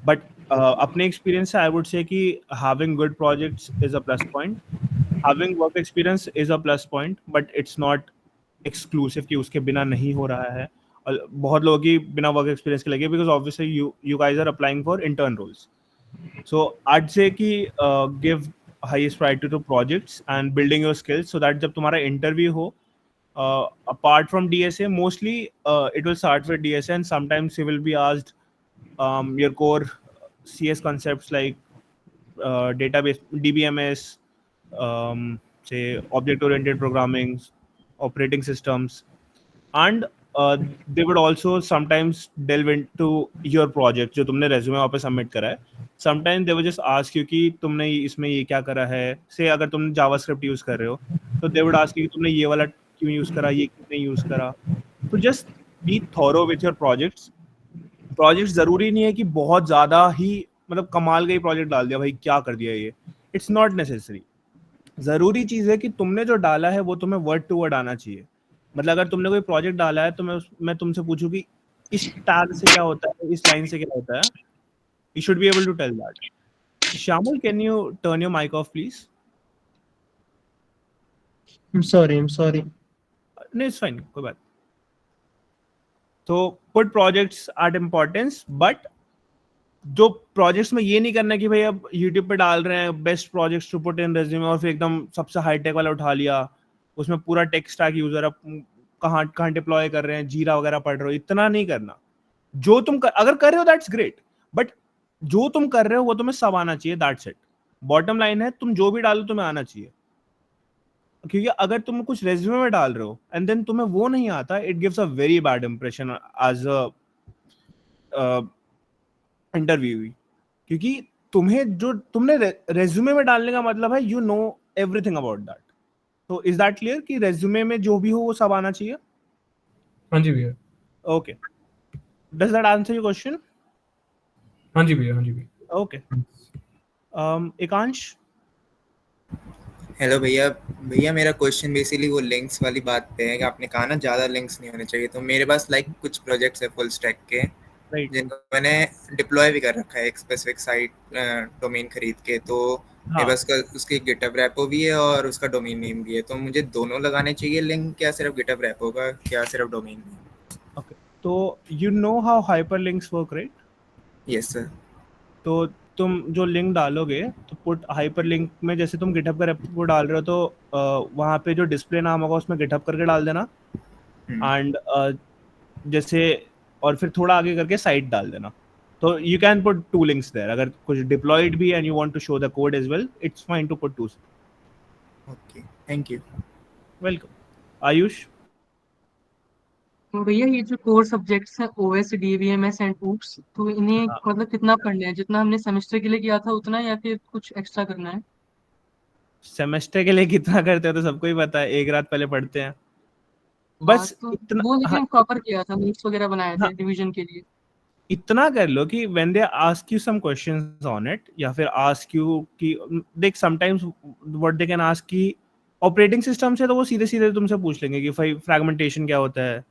But अपने experience से I would say कि having good projects is a plus point. Having work experience is a plus point, but it's not exclusive कि उसके बिना नहीं हो रहा है, और बहुत लोगों की बिना वर्क एक्सपीरियंस के लगे, because obviously you guys are applying for intern roles. So I'd say कि give highest priority to projects and building your skills so that जब तुम्हारा interview हो, apart from DSA, mostly it will start with DSA and sometimes you will be asked your core CS concepts like database, DBMS, say object-oriented programming, operating systems, and they would also sometimes delve into your project जो तुमने resume वहाँ पे submit करा है. Sometimes they will just ask you कि तुमने इसमें ये क्या करा है. से अगर तुम JavaScript यूज कर रहे हो तो they would ask you कि तुमने ये वाला क्यों यूज करा, ये क्यों नहीं यूज करा. तो just be thorough with your projects. Project जरूरी नहीं है कि बहुत ज्यादा ही मतलब कमाल का ही प्रोजेक्ट डाल दिया भाई क्या कर दिया ये. It's not necessary. जरूरी चीज है कि तुमने जो डाला है वो तुम्हें वर्ड टू वर्ड आना चाहिए. मतलब अगर तुमने कोई प्रोजेक्ट डाला है तो मैं तुमसे पूछूं कि इस टैग से क्या होता है, इस लाइन से क्या होता है, you should be able to tell that. Shamul, can you turn your mic off, please? I'm sorry. No, it's fine. कोई बात. तो put projects at importance, but जो प्रोजेक्ट्स में ये नहीं करना कि भाई अब YouTube पे डाल रहे हैं best projects to put in resume और फिर एकदम सबसे हाई टेक वाला उठा लिया, उसमें पूरा टेक स्टैक यूजर अब कहाँ डिप्लॉय कर रहे हैं, जीरा वगैरह पढ़ रहे हो, इतना नहीं करना. जो तुम अगर कर रहे हो दैट्स ग्रेट, बट जो तुम कर रहे हो वो तुम्हें सब आना चाहिए. That's it. बॉटम लाइन है तुम जो भी डालो तुम्हें आना चाहिए. क्योंकि अगर तुम कुछ रेज्यूमे में डाल रहे हो एंड देन तुम्हें वो नहीं आता, it gives a very bad impression as a interview. क्योंकि तुमने रेज्यूमे में डालने का मतलब है you know everything about that. तो इज दैट क्लियर कि रेज्यूमे में जो भी हो वो सब आना चाहिए? हाँ जी भैया. Okay. Does that answer your question? हाँ जी भैया. ओके. एकांश. हेलो भैया मेरा क्वेश्चन बेसिकली वो लिंक्स वाली बात पे है कि आपने कहा ना ज़्यादा लिंक्स नहीं होने चाहिए. तो मेरे पास कुछ प्रोजेक्ट्स है फुल स्टैक के जिनको मैंने डिप्लॉय भी कर रखा है एक स्पेसिफिक साइट डोमेन खरीद के. तो मेरे पास उसकी गिटहब रेपो भी है और उसका डोमेन नेम भी है. तो मुझे दोनों लगाने चाहिए लिंक, क्या सिर्फ गिटहब रेपो का, क्या सिर्फ डोमेन नेम? ओके. तो you know how hyperlinks work, right? Yes sir. तो तुम जो लिंक डालोगे तो पुट हाइपरलिंक में जैसे तुम गिटहब का रेपो डाल रहे हो तो वहाँ पे जो डिस्प्ले नाम होगा उसमें गिटहब करके डाल देना. एंड जैसे और फिर थोड़ा आगे करके साइट डाल देना. तो you can put 2 links there. अगर कुछ डिप्लॉयड भी and you want to show the code as well, it's fine to put 2. Okay, thank you. Welcome. Ayush. तो भैया ये जो कोर सब्जेक्ट्स हैं OS, DBMS एंड OOPS, तो इन्हें मतलब कितना पढ़ना है? जितना हमने सेमेस्टर के लिए किया था उतना या फिर कुछ एक्स्ट्रा करना है? सेमेस्टर के लिए कितना करते हो तो सबको ही पता है, एक रात पहले पढ़ते हैं बस. तो इतना वो लेकिन प्रॉपर किया था, नोट्स वगैरह बनाए थे डिवीजन के लिए. इतना कर लो कि when they ask you some questions on it या फिर ask you कि देख sometimes what they can ask कि ऑपरेटिंग सिस्टम से तो वो सीधे सीधे तुमसे पूछ लेंगे कि भाई फ्रैगमेंटेशन क्या होता है,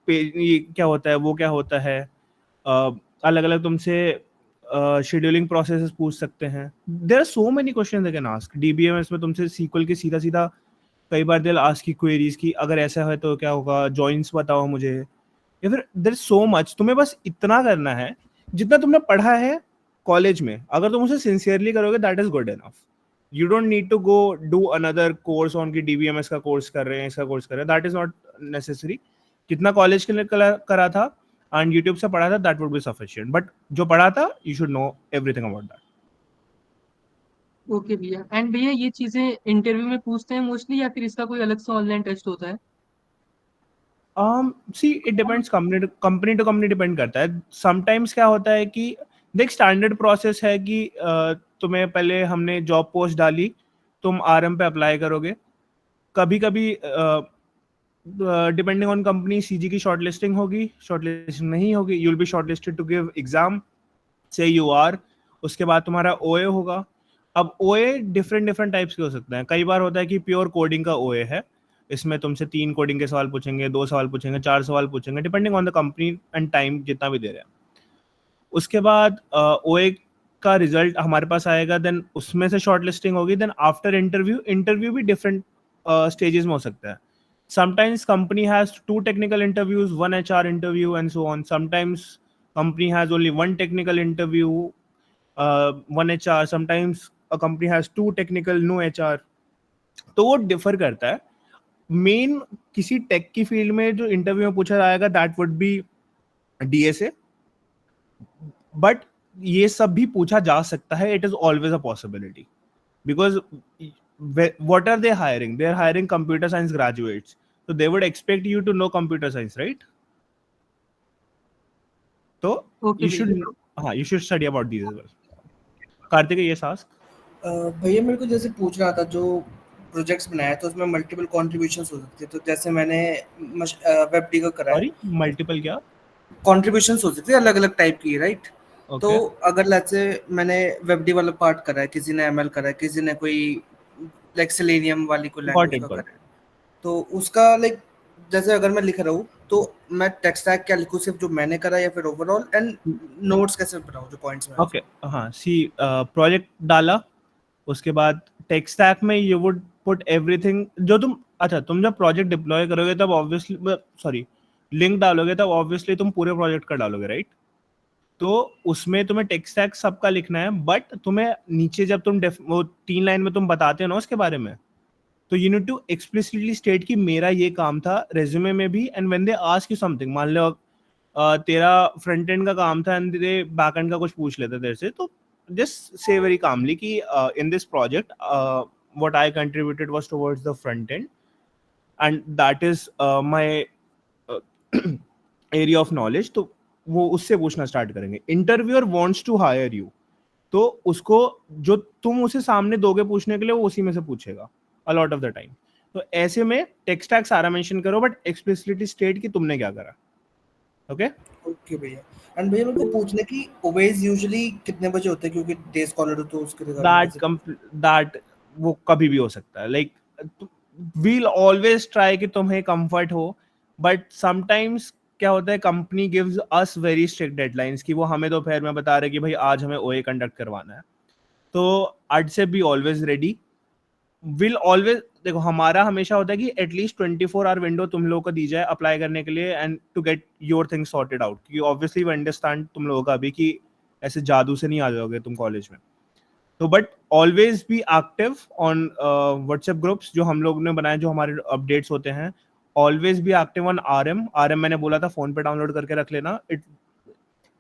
ये क्या होता है, वो क्या होता है. अलग अलग तुमसे शेड्यूलिंग प्रोसेसेस पूछ सकते हैं. There are so many questions they can ask. DBMS में तुमसे सीक्वल के सीधा सीधा कई बार दे आस्क की क्वेरीज की अगर ऐसा है तो क्या होगा, जॉइंट्स बताओ मुझे, या फिर देयर सो मच. तुम्हें बस इतना करना है जितना तुमने पढ़ा है कॉलेज में. अगर तुम उसे सिंसियरली करोगे that is good enough. You don't need to go do another course on की डीबीएमएस का कोर्स कर रहे हैं, इसका कोर्स कर रहे हैं. That is not necessary. जितना कॉलेज के लिए करा था एंड यूट्यूब से पढ़ा था that would be sufficient. But जो पढ़ा था you should know everything about that. Okay भैया. एंड भैया ये चीजें इंटरव्यू में पूछते हैं मोस्टली या फिर इसका कोई अलग से ऑनलाइन टेस्ट होता है? See it depends, company to company depend करता है. समटाइम्स क्या होता है कि देख स्टैंडर्ड प्रोसेस है कि तुम्हें पहले हमने जॉब पोस्ट डाली, तुम आरएम पे अप्लाई करोगे. कभी कभी डिपेंडिंग ऑन कंपनी सीजी की शॉर्टलिस्टिंग होगी, शॉर्टलिस्टिंग नहीं होगी, you will be shortlisted to give exam, say you are. उसके बाद तुम्हारा ओए होगा. अब ओए डिफरेंट टाइप्स के हो सकते हैं. कई बार होता है कि प्योर कोडिंग का ओए है, इसमें तुमसे 3 कोडिंग के सवाल पूछेंगे, 2 सवाल पूछेंगे, 4 सवाल पूछेंगे, depending on the company and time जितना भी दे रहे हैं. उसके बाद ओए का रिजल्ट हमारे पास आएगा, देन उसमें से शॉर्टलिस्टिंग होगी. देन आफ्टर इंटरव्यू भी डिफरेंट स्टेजेस में हो सकता है. sometimes company has 2 technical interviews, 1 HR interview, and so on. Sometimes company has only 1 technical interview, 1 HR. Sometimes a company has 2 technical, no HR. तो वो डिफर करता है. मेन किसी टेक की फील्ड में जो इंटरव्यू में पूछा जाएगा that would B DSA, but ये सब भी पूछा जा सकता है. It is always a possibility because what are they hiring? They are hiring computer science graduates, so they would expect you to know computer science, right? So Okay, you should study about these as well. Kartik, yes, ask. भैया मेरे को जैसे पूछ रहा था, जो प्रोजेक्ट्स बनाया तो उसमें मल्टीपल कंट्रीब्यूशंस हो सकते हैं, तो जैसे मैंने वेब का करा है. सॉरी, मल्टीपल क्या? कंट्रीब्यूशंस हो सकते हैं अलग अलग टाइप की, राइट? Okay. तो अगर लेट्स से मैंने वेब डी वाला पार्ट करा है, किसी ने ML करा है, किसी ने कोई लाइक सेलेनियम वाली कोई लैंग्वेज का करा है, तो उसका लाइक जैसे अगर मैं लिख रहा हूँ तो मैं टेक स्टैक क्या लिखूँ, सिर्फ जो मैंने करा या फिर ओवरऑल, एंड नोट्स कैसे बनाऊँ जो पॉइंट्स में? ओके, हाँ, सी प्रोजेक्ट डाला, उसके बाद टेक स्टैक में यू वुड पुट एवरीथिंग जो तुम जब प्रोजेक्ट डिप्लॉय करोगे तब ऑब्वियसली लिंक डालोगे तब ऑब्वियसली तुम पूरे प्रोजेक्ट का डालोगे, राइट? तो उसमें तुम्हें टेक स्टैक सबका लिखना है, बट तुम्हें नीचे जब तुम वो 3 लाइन में तुम बताते हो ना उसके बारे में, तो you need to explicitly state कि मेरा ये काम था रेज्यूमे में भी. And when they ask you something, मान लो तेरा फ्रंट एंड का काम था एंड दे बैक एंड का कुछ पूछ लेते तेरे से, तो जस्ट से वेरी कामली कि in this project what I contributed was towards the front end and that is my area of knowledge. तो वो उससे पूछना स्टार्ट करेंगे. Interviewer wants to hire you, तो उसको जो तुम उसे सामने दोगे पूछने के लिए वो उसी में से पूछेगा a lot of the time. तो ऐसे में टेक स्टैक सारा मेंशन करो, बट एक्सप्लिसिटली स्टेट कि तुमने क्या करा. ओके ओके भैया. एंड भैया मेरे को पूछने की ओवेज यूजुअली कितने बजे होते हैं, क्योंकि डे स्कॉलर तो उसके दैट वो कभी भी हो सकता है. लाइक वील ऑलवेज ट्राई कि तुम्हें कंफर्ट हो, बट समटाइम्स क्या होता है, company gives us very strict deadlines कि वो हमें दोपहर में बता रहे कि भाई आज हमें ओए कंडक्ट करवाना है. तो I'd say be always ready. Will always, देखो हमारा हमेशा होता है कि एटलीस्ट 24 आवर विंडो तुम लोगों को दी जाए अप्लाई करने के लिए and to get your things sorted out. क्योंकि ऑब्वियसली वी अंडरस्टैंड तुम लोगों का भी कि ऐसे जादू से नहीं आ जाओगे तुम कॉलेज में. तो but always be active on WhatsApp groups जो हम लोग ने बनाए, जो हमारे अपडेट्स होते हैं. Always be active on RM मैंने बोला था फोन पे डाउनलोड करके रख लेना.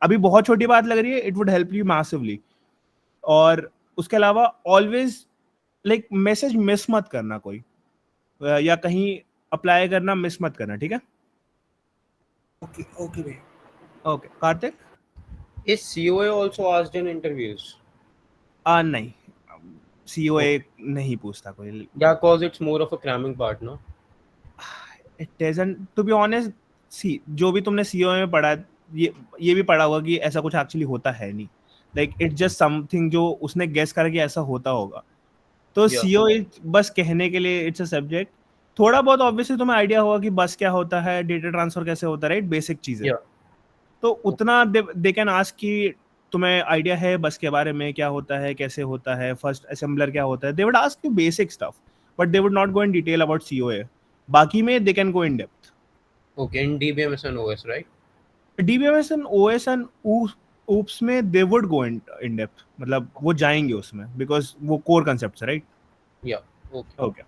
अभी बहुत छोटी बात लग रही है, it would help you massively. और उसके अलावा ऑलवेज लाइक मैसेज मिस मत करना कोई, या कहीं अप्लाई करना मिस मत करना, ठीक है? ओके ओके भैया. Okay Kartik, Is COA also asked in interviews? नहीं, COA नहीं पूछता कोई. Yeah, cause it's more of a cramming part, no? It doesn't, to be honest. See, जो भी तुमने COA में पढ़ा, ये भी पढ़ा होगा कि ऐसा कुछ एक्चुअली होता है नहीं. लाइक इट्स जस्ट समथिंग जो उसने गेस करा कि ऐसा होता होगा. तो COA बस कहने के लिए इट्स अ सब्जेक्ट. थोड़ा बहुत ऑब्वियसली तुम्हें आइडिया होगा कि बस क्या होता है, डेटा ट्रांसफर कैसे होता है, राइट? बेसिक चीजें. तो उतना दे कैन आस्क कि तुम्हें आइडिया है बस के बारे में, क्या होता है, कैसे होता है, फर्स्ट असेंबलर क्या होता है. They would ask you basic stuff, but they would not go in detail about COA. बाकी में they can go in depth. Okay, in DBMS and OS, right? DBMS and OS and OOPS में they would go in depth, मतलब वो जाएंगे उसमें because वो core concepts है, right? Yeah. Okay.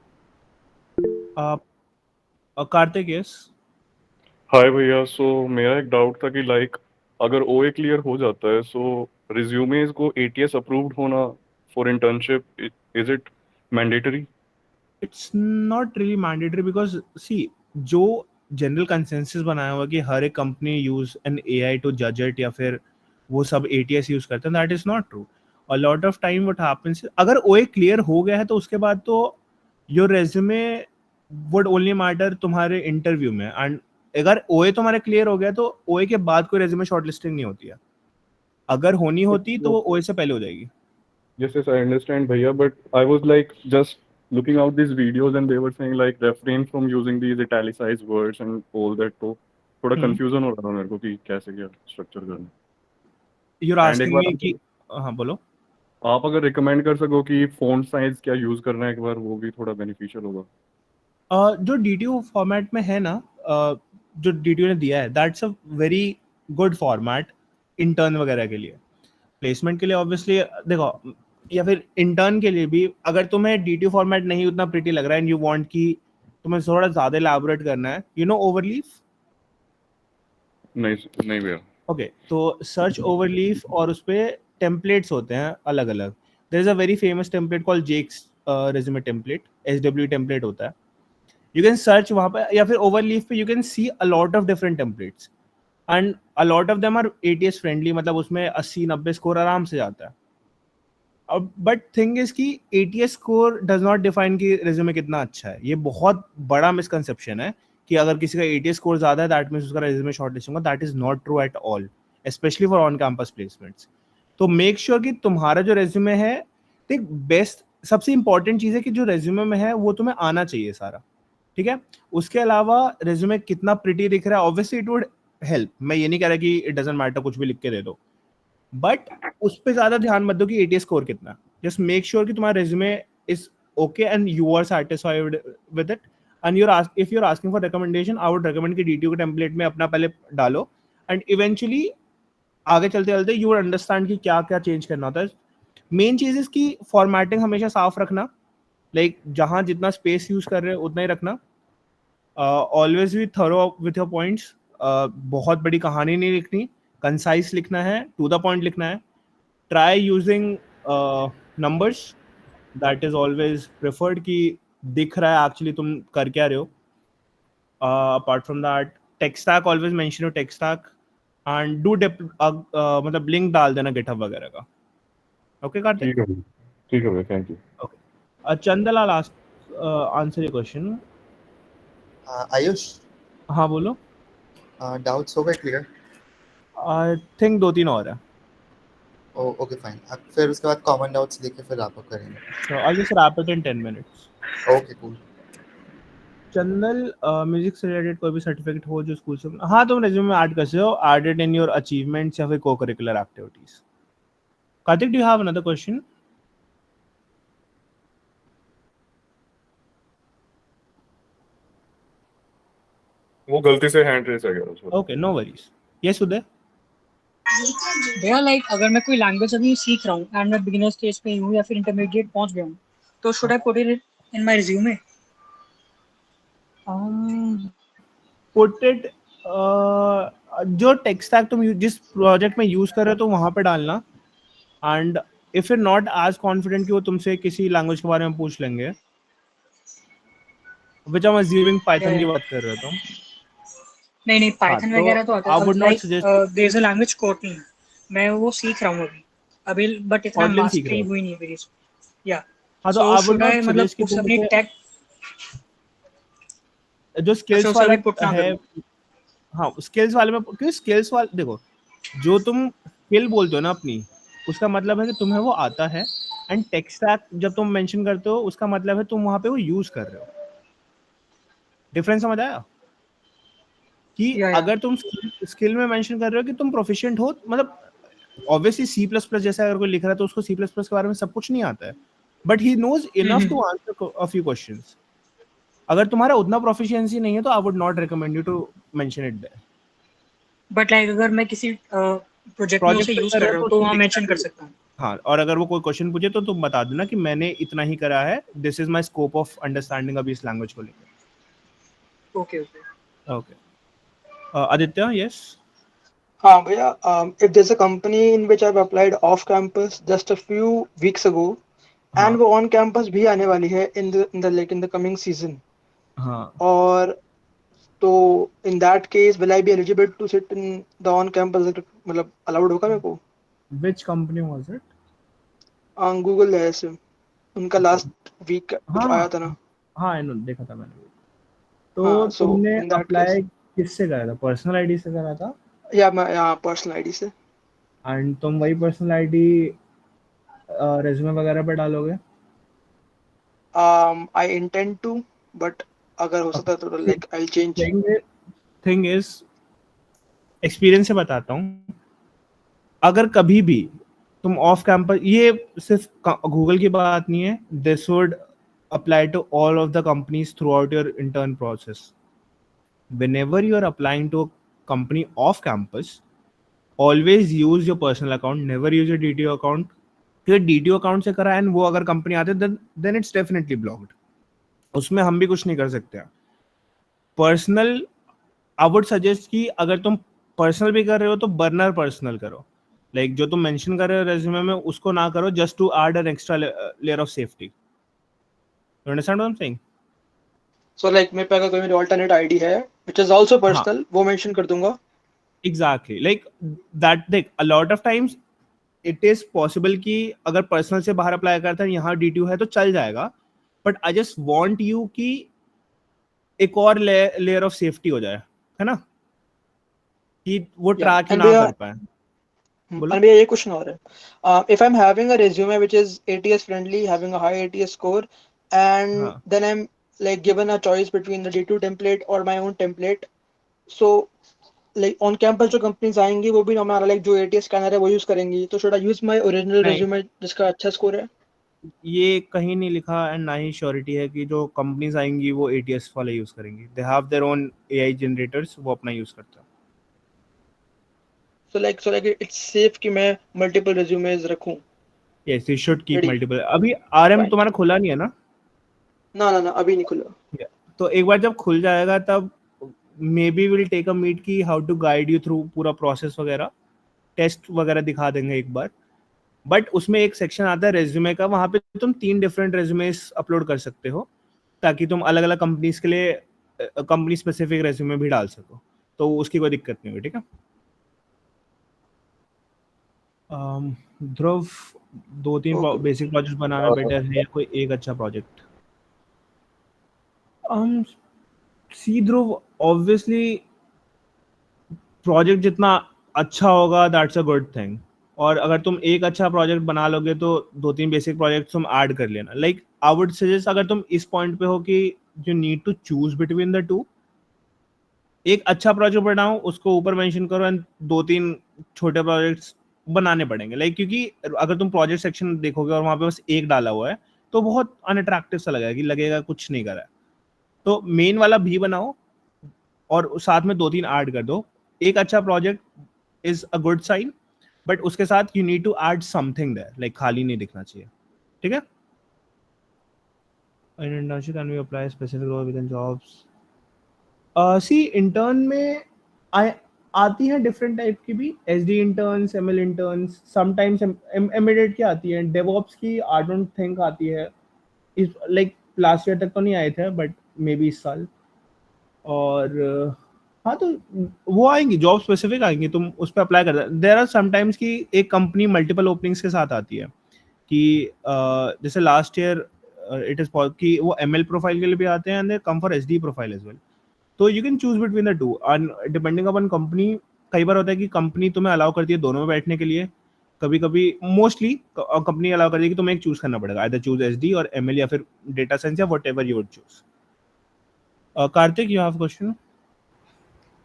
Kartik, yes. हाय भैया, सो मेरा एक डाउट था कि लाइक अगर OA क्लियर हो जाता है, सो रिज्यूमेज को ATS अप्रूव्ड होना for internship, is it mandatory? It's not really mandatory because see, जो जनरल कंसेंसस बनाया हुआ कि हर एक company use an AI to जज इट या फिर वो सब ATS यूज करते हैं, that is not true. A lot of time what happens, अगर OA क्लियर हो गया है तो उसके बाद तो your resume would only matter तुम्हारे इंटरव्यू में. एंड अगर OA तुम्हारे क्लियर हो गया तो OA के बाद कोई रेज्यूमे शॉर्टलिस्टिंग नहीं होती है. अगर होनी होती तो वो OA से पहले हो जाएगी. Yes, I understand, भैया, but I was like just looking out these videos and they were saying like refrain from using these italicized words and all that. तो थोड़ा confusion हो रहा था मेरे को कि कैसे क्या स्ट्रक्चर करना. You're asking me कि हाँ बोलो. आप अगर रिकमेंड कर सको कि फॉन्ट साइज क्या यूज करना है एक बार, वो भी थोड़ा बेनिफिशियल होगा. जो DTU फॉर्मेट में है ना, जो DTU ने दिया है, that's a very good format intern वगैरह के लिए। प्लेसमेंट के लिए ऑब्वियसली देखो, या फिर इंटर्न के लिए भी, अगर तुम्हें DTU फॉर्मेट नहीं उतना प्रिटी लग रहा है एंड यू वांट कि तुम्हें थोड़ा ज़्यादा एलैबोरेट करना है, यू नो ओवरलीफ? नहीं भैया। ओके, तो सर्च ओवरलीफ और उस पे टेम्पलेट्स होते हैं अलग अलग। There is a very famous template called Jake's resume template, SW template होता है। यू कैन सर्च वहाँ पे, या फिर ओवरलीफ पे you can see a lot of different templates and a lot of them are ATS friendly, मतलब उसमें 80-90 स्कोर आराम से जाता है। अब बट थिंग इज कि ATS score does not define कि रेज्यूमे कितना अच्छा है। ये बहुत बड़ा मिसकंसेप्शन है कि अगर किसी का ATS स्कोर ज्यादा है दैट मींस उसका रेज्यूमे शॉर्टलिस्ट होगा। That is not true at all, specially for on campus placements. तो मेक श्योर कि तुम्हारा जो रेज्यूमे है, देख बेस्ट सबसे इंपॉर्टेंट चीज है कि जो रेज्यूमे में है वो तुम्हें आना चाहिए सारा, ठीक है? उसके अलावा रेज्यूमे कितना प्रिटी दिख रहा है, ऑब्वियसली इट वुड हेल्प। मैं ये नहीं कह रहा कि इट डजंट मैटर, कुछ भी लिख के दे दो, बट उस पे ज्यादा ध्यान मत दो कि ATS स्कोर कितना है। जस्ट मेक श्योर कि तुम्हारा resume is okay and you are satisfied with it and if you are asking for recommendation, I would recommend कि DTU के टेम्पलेट में अपना पहले डालो एंड इवेंचुअली आगे चलते चलते यू वुड अंडरस्टैंड कि क्या क्या चेंज करना होता है। मेन चीज इज कि फॉर्मेटिंग हमेशा साफ रखना, लाइक जहां जितना स्पेस यूज कर रहे हो उतना ही रखना। Always be thorough with your points. बहुत बड़ी कहानी नहीं लिखनी, कंसाइज लिखना है, टू द पॉइंट लिखना है। Try using numbers, that is always preferred कि दिख रहा है एक्चुअली तुम कर क्या रहे हो। Apart from that, tech stack, always mention your tech stack and do मतलब लिंक डाल देना गिटहब वगैरह का। ओके कार्तिक? ठीक है भाई, thank you. Okay, Chandlal answer your question. Ayush, हाँ बोलो। डाउट्स हो गए क्लियर? आई थिंक 2-3 और है। ओके फाइन, अब फिर उसके बाद कॉमन डाउट्स लेके फिर रैप अप करेंगे। So I'll just wrap it in 10 minutes. Okay cool. Chandal, music से रिलेटेड कोई भी सर्टिफिकेट हो जो स्कूल से, हाँ तुम रेज्यूमे में ऐड कर सकते हो, add it in your achievements या फिर co-curricular activities. Kartik, do you have another question? वो गलती से हैंड रेस आ गया। Okay, no worries. Yes Uday. भैया लाइक अगर मैं कोई लैंग्वेज अभी सीख रहा हूँ एंड मैं बिगिनर स्टेज पे हूँ या फिर इंटरमीडिएट पहुंच गया हूँ, तो should I put it in my resume? Put it, जो टेक स्टैक तुम जिस प्रोजेक्ट में यूज कर रहे हो तो वहां पे डालना। And if you not as confident कि वो तुमसे किसी लैंग्वेज के बारे में पूछ लेंगे, which I am assuming Python की बात कर रहे हो तुम? नहीं पाइथन वगैरह तो आता है। Like there is a language Kotlin, मैं वो सीख रहा हूँ अभी बट इतना मास्टरी हुई नहीं मेरी। या हाँ, तो आई वुड नॉट मतलब सजेस्ट कि तुम अपनी टेक जो स्किल्स वाले है, हाँ स्किल्स वाले में, क्योंकि स्किल्स वाले देखो, जो तुम स्किल बोलते हो ना अपनी, उसका मतलब है कि तुम्हें वो आता है। एंड टेक स्टैक जब तुम मेंशन करते हो उसका मतलब है तुम वहां पे वो यूज कर रहे हो। डिफरेंस समझ आया? कि अगर तुम स्किल में मेंशन कर रहे हो कि तुम प्रोफिशिएंट हो, मतलब ऑब्वियसली C++ जैसा अगर कोई लिख रहा है तो उसको C++ के बारे में सब कुछ नहीं आता है, but he knows enough to answer a few questions. अगर तुम्हारा उतना प्रोफिशिएंसी नहीं है तो I would not recommend you to mention it there. But like अगर मैं किसी प्रोजेक्ट में उसे यूज कर रहा हूं तो वहां मेंशन कर सकता हूं। हाँ, और अगर वो कोई क्वेश्चन पूछे तो तुम बता देना कि मैंने इतना ही करा है, this is my scope of understanding अभी इस लैंग्वेज को लेकर। Okay okay. आदित्य, यस? हाँ भैया, if there's a company in which I've applied off campus just a few weeks ago, and वो on campus भी आने वाली है in the coming season, हाँ, और तो in that case will I be eligible to sit in the on campus, मतलब allowed होगा मेरे को? which company was it? Google है ऐसे, उनका लास्ट वीक कुछ आया था ना। हाँ, देखा था मैंने। तो तुमने अप्लाई किससे करा था? पर्सनल आईडी से करा था? या मैं यहाँ पर्सनल आईडी से। एंड तुम वही पर्सनल आईडी रेज्यूमे वगैरह पे डालोगे? I intend to, but अगर हो सकता तो like I'll change. Thing is, experience से बताता हूँ, अगर कभी भी तुम ऑफ कैंपस, ये सिर्फ गूगल की बात नहीं है, this would apply to all of the companies throughout your intern process. Whenever you are applying to a company off campus, always use your personal account, never use your DTO account. क्योंकि DTO account से करा and वो अगर कंपनी आते then it's definitely blocked. उसमें हम भी कुछ नहीं कर सकते हैं. पर्सनल आई वुड सजेस्ट कि अगर तुम पर्सनल भी कर रहे हो तो बर्नर पर्सनल करो. लाइक जो तुम मेंशन कर रहे हो रेज्यूमे में उसको ना करो, just to add an extra layer of safety. You understand what I am saying? So like मेरे पे अगर कोई मेरी अल्टरनेट आईडी है व्हिच इज आल्सो पर्सनल, वो मेंशन कर दूंगा. Exactly, like that. देख, a lot of times it is possible कि अगर पर्सनल से बाहर अप्लाई करता है, यहाँ DTO है तो चल जाएगा, but I just want you कि एक और लेयर ऑफ सेफ्टी हो जाए, है ना, कि वो ट्रैक ना कर पाए. And भैया ये क्वेश्चन और है, if I'm having a resume which is ATS friendly, having a high ATS score, and then I'm like given a choice between the D2 template or my own template, so like on campus जो companies आएंगी वो भी हमारा like जो ATS स्कैनर है वो यूज करेंगी, तो should I use my original resume जिसका अच्छा स्कोर है? ये कहीं नहीं लिखा एंड ना ही श्योरिटी है कि जो कंपनीज आएंगी वो ATS वाले यूज करेंगी. They have their own AI generators, वो अपना यूज करते हैं. So like it's safe कि मैं multiple resumes रखूं. Yes, you should keep multiple. अभी RM तुम्हारा खुला नहीं है ना? ना अभी नहीं खुला. तो एक बार जब खुल जाएगा तब may be will take a meet की how to guide you through पूरा प्रोसेस वगैरह, टेस्ट वगैरह दिखा देंगे एक बार. बट उसमें एक सेक्शन आता है रेज्यूमे का, वहाँ पे तुम 3 डिफरेंट रेज्यूमेस अपलोड कर सकते हो ताकि तुम अलग अलग कंपनीज के लिए कंपनी स्पेसिफिक रेज्यूमे भी डाल सको, तो उसकी कोई दिक्कत नहीं होगी. ठीक है ध्रुव, 2-3 बेसिक प्रोजेक्ट बनाना बेटर है या कोई एक अच्छा प्रोजेक्ट? सी ध्रुव, ऑब्वियसली प्रोजेक्ट जितना अच्छा होगा दैट्स अ गुड थिंग, और अगर तुम एक अच्छा प्रोजेक्ट बना लोगे तो 2-3 बेसिक प्रोजेक्ट तुम ऐड कर लेना. लाइक आई वुड सजेस्ट, अगर तुम इस पॉइंट पे हो कि you need to choose between the two, एक अच्छा प्रोजेक्ट बनाओ, उसको ऊपर मेंशन करो एंड 2-3 छोटे प्रोजेक्ट्स बनाने पड़ेंगे. लाइक क्योंकि अगर तुम प्रोजेक्ट सेक्शन देखोगे और वहां पे बस एक डाला हुआ है तो बहुत अनअट्रैक्टिव सा लगेगा, कि लगेगा कुछ नहीं करा है. तो मेन वाला भी बनाओ और साथ में 2-3 ऐड कर दो. एक अच्छा project is a good sign, but उसके साथ you need to add something there, like खाली नहीं दिखना चाहिए. ठीक है. In internship can we apply specific role within jobs? See intern में आती हैं डिफरेंट टाइप की भी, SD interns, ML interns, sometimes embedded की आती है, डेवऑप्स की आई डोंट थिंक आती है. इस लाइक लास्ट ईयर तक तो नहीं आए थे, बट मे बी इस साल. और हाँ, तो वो आएंगी, जॉब स्पेसिफिक आएंगी, तुम उस पर अप्लाई कर. देयर आर समटाइम्स कि एक कंपनी मल्टीपल ओपनिंग्स के साथ आती है, कि जैसे लास्ट ईयर इट इज कि वो ML प्रोफाइल के लिए भी आते हैं and they come for SD profile as well. तो you can choose between the two and depending upon company. कई बार होता है कि कंपनी तुम्हें अलाउ करती है दोनों में बैठने के लिए, कभी कभी मोस्टली कंपनी अलाउ करती है कि तुम्हें एक चूज करना पड़ेगा, आइदर चूज SD और ML या फिर डेटा साइंस या whatever you would choose. Kartik, you have question?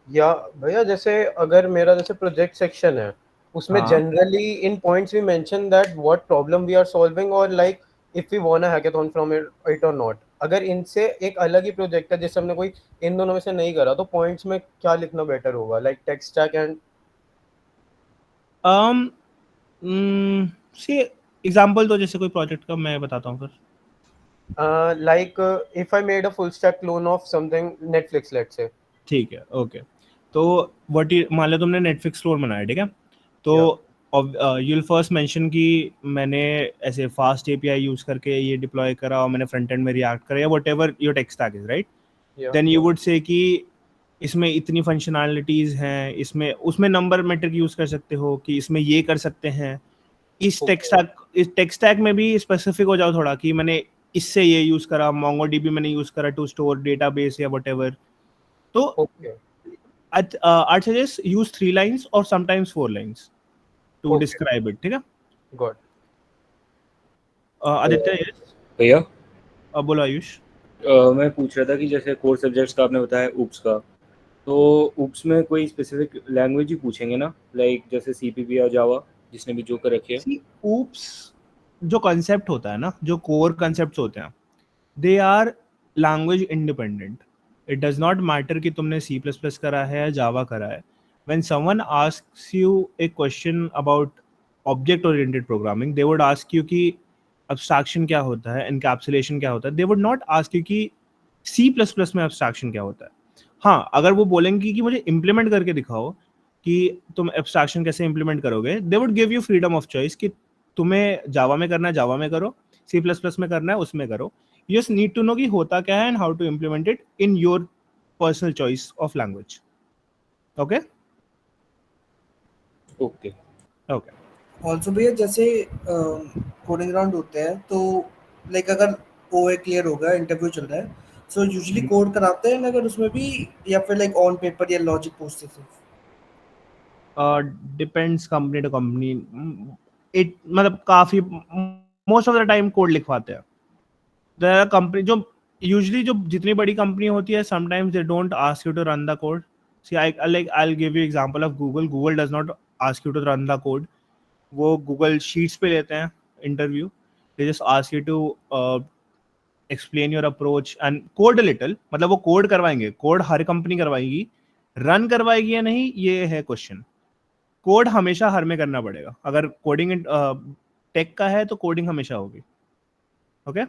या भैया, जैसे अगर मेरा जैसे प्रोजेक्ट सेक्शन है उसमें generally in points we mention that what problem we are solving और like if we want a hackathon from it और नॉट. अगर इनसे एक अलग ही प्रोजेक्ट है जिससे हमने कोई इन दोनों में से नहीं करा, तो पॉइंट्स में क्या लिखना बेटर होगा, like tech stack and see example तो जैसे कोई प्रोजेक्ट का मैं बताता हूँ फिर. like if I made a full stack clone of something Netflix, let's say. ठीक है, ओके. तो मान लो तुमने नेटफ्लिक्स स्टोर बनाया, ठीक है, तो यू विल फर्स्ट मेंशन कि मैंने ऐसे फास्ट API यूज करके ये डिप्लॉय करा और मैंने फ्रंट एंड में रिएक्ट करा या whatever your tech stack is, right? Then you would say कि इसमें इतनी फंक्शनैलिटीज हैं, इसमें उसमें नंबर मेट्रिक यूज कर सकते हो कि इसमें ये कर सकते हैं. इस टेक स्टैक में भी स्पेसिफिक हो जाओ थोड़ा कि मैंने इससे ये यूज करा, MongoDB मैंने यूज करा टू स्टोर डेटाबेस या व्हाटएवर. तो I'd suggest use 3 lines or sometimes 4 lines to describe it. ठीक है? Good. आदित्य, yes? भैया, बोलो आयुष. मैं पूछ रहा था कि जैसे कोर सब्जेक्ट्स का आपने बताया ऊप्स का, तो ऊप्स में कोई स्पेसिफिक लैंग्वेज ही पूछेंगे ना, लाइक जैसे CPP या जावा, जिसने भी जो कर रखी है? ऊप्स जो कॉन्सेप्ट होता है ना, जो कोर कॉन्सेप्ट्स होते हैं, they are language independent. It does not matter कि तुमने C++ करा है या जावा करा है. When someone asks you a question about object oriented programming, they would ask you कि abstraction क्या होता है, encapsulation क्या होता है. They would not ask you कि C++ में abstraction क्या होता है. हाँ, अगर वो बोलेंगे कि मुझे implement करके दिखाओ कि तुम abstraction कैसे implement करोगे, they would give you freedom of choice कि तुम्हें जावा में करना है जावा में करो, C++ में करना है उसमें करो. You just need to know कि होता क्या है and how to implement it in your personal choice of language. Okay? Okay. Okay. Also भैया जैसे कोडिंग राउंड होते हैं तो लाइक अगर ओए क्लियर हो गया, इंटरव्यू चल रहा है, सो यूजुअली कोड कराते हैं अगर उसमें भी, या फिर लाइक ऑन पेपर या लॉजिक पूछते हैं? Depends company to company. It मतलब काफी most of the time code लिखवाते हैं. देयर आर कंपनी जो यूजुअली जो जितनी बड़ी कंपनी होती है sometimes they don't ask you to run the code. See I will give you example of Google does not ask you to run the code. वो गूगल शीट्स पे लेते हैं interview. They just ask you to explain your approach and code a little. मतलब वो कोड करवाएंगे, कोड हर कंपनी करवाएगी, रन करवाएगी या नहीं ये है क्वेश्चन. कोड हमेशा हर में करना पड़ेगा. अगर कोडिंग टेक का है तो कोडिंग हमेशा होगी. ओके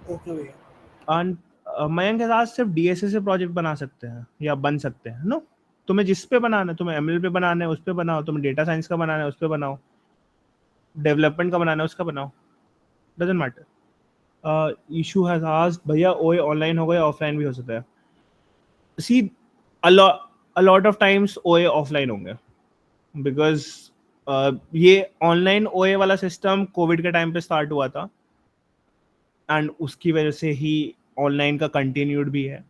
ओके भैया. एंड मयंक के साथ सिर्फ डीएसए से प्रोजेक्ट बना सकते हैं या बन सकते हैं. नो, तुम्हें जिस पे बनाना है, तुम्हें एमएल पे बनाना है उस पे बनाओ, तुम्हें डेटा साइंस का बनाना है उस पे बनाओ, डेवलपमेंट का बनाना है उसका बनाओ, doesn't matter. Issue has asked भैया ओए ऑनलाइन होगा या ऑफलाइन भी हो सकता है. सी a lot of times OA offline होंगे बिकॉज ये ऑनलाइन OA वाला सिस्टम कोविड के टाइम पे स्टार्ट हुआ था एंड उसकी वजह से ही ऑनलाइन का कंटिन्यूड भी है.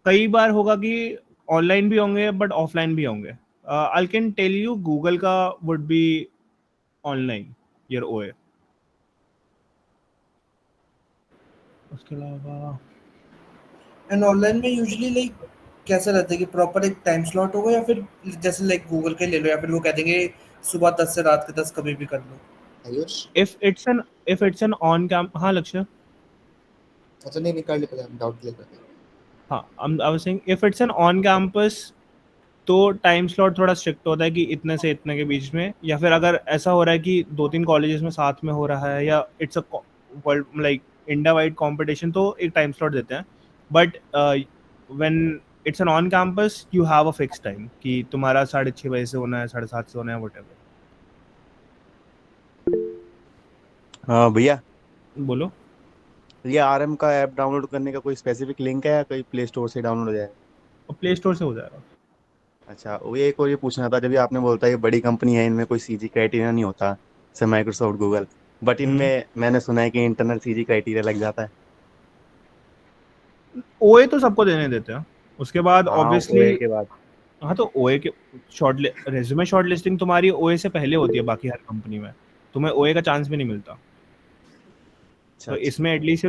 कई बार होगा कि ऑनलाइन भी होंगे बट ऑफलाइन भी होंगे. I can tell you Google का would be online your OA. उसके अलावा एंड ऑनलाइन में यूजुअली लाइक कैसा रहता है कि प्रॉपर एक टाइम स्लॉट होगा, या फिर जैसे लाइक गूगल के ले लो, या फिर वो कह देंगे सुबह 10 से रात के 10 कभी भी कर लो? Ayush if it's an on camp. हाँ लक्ष्य. अच्छा नहीं कर ले, पहले हम डाउट क्लियर करते हैं. हाँ, I was saying if it's an on campus तो टाइम स्लॉट थोड़ा स्ट्रिक्ट होता है कि इतने से इतने के बीच में, या फिर अगर ऐसा हो रहा है कि 2-3 कॉलेजेस में साथ में हो रहा है या it's a world like India wide competition तो एक टाइम स्लॉट देते हैं. But when it's an on campus you have a fix time कि तुम्हारा 6:30 बजे से होना है, 7:30 से होना है, व्हाटएवर. हाँ भैया बोलो. ये आरएम का ऐप डाउनलोड करने का कोई स्पेसिफिक लिंक है या कोई प्ले स्टोर से डाउनलोड हो जाएगा? प्ले स्टोर से हो जाएगा. अच्छा, वो एक और ये पूछना था, जब भी आपने बोलता है ये बड़ी कंपनी है इनमें कोई सीजी क्राइटेरिया नहीं होता जैसे माइक्रोसॉफ्ट गूगल, बट इनमें मैंने सुना है कि इंटरनल सीजी क्राइटेरिया लग जाता है. ओए तो सबको देने देते हैं. उसके बाद ऑब्वियसली के बाद हाँ तो ओए के रेज्यूमे शॉर्ट लिस्टिंग तुम्हारी ओए से पहले होती है बाकी हर कंपनी में. तुम्हें ओए का चांस भी नहीं मिलता. तो इसमें एटलीस्ट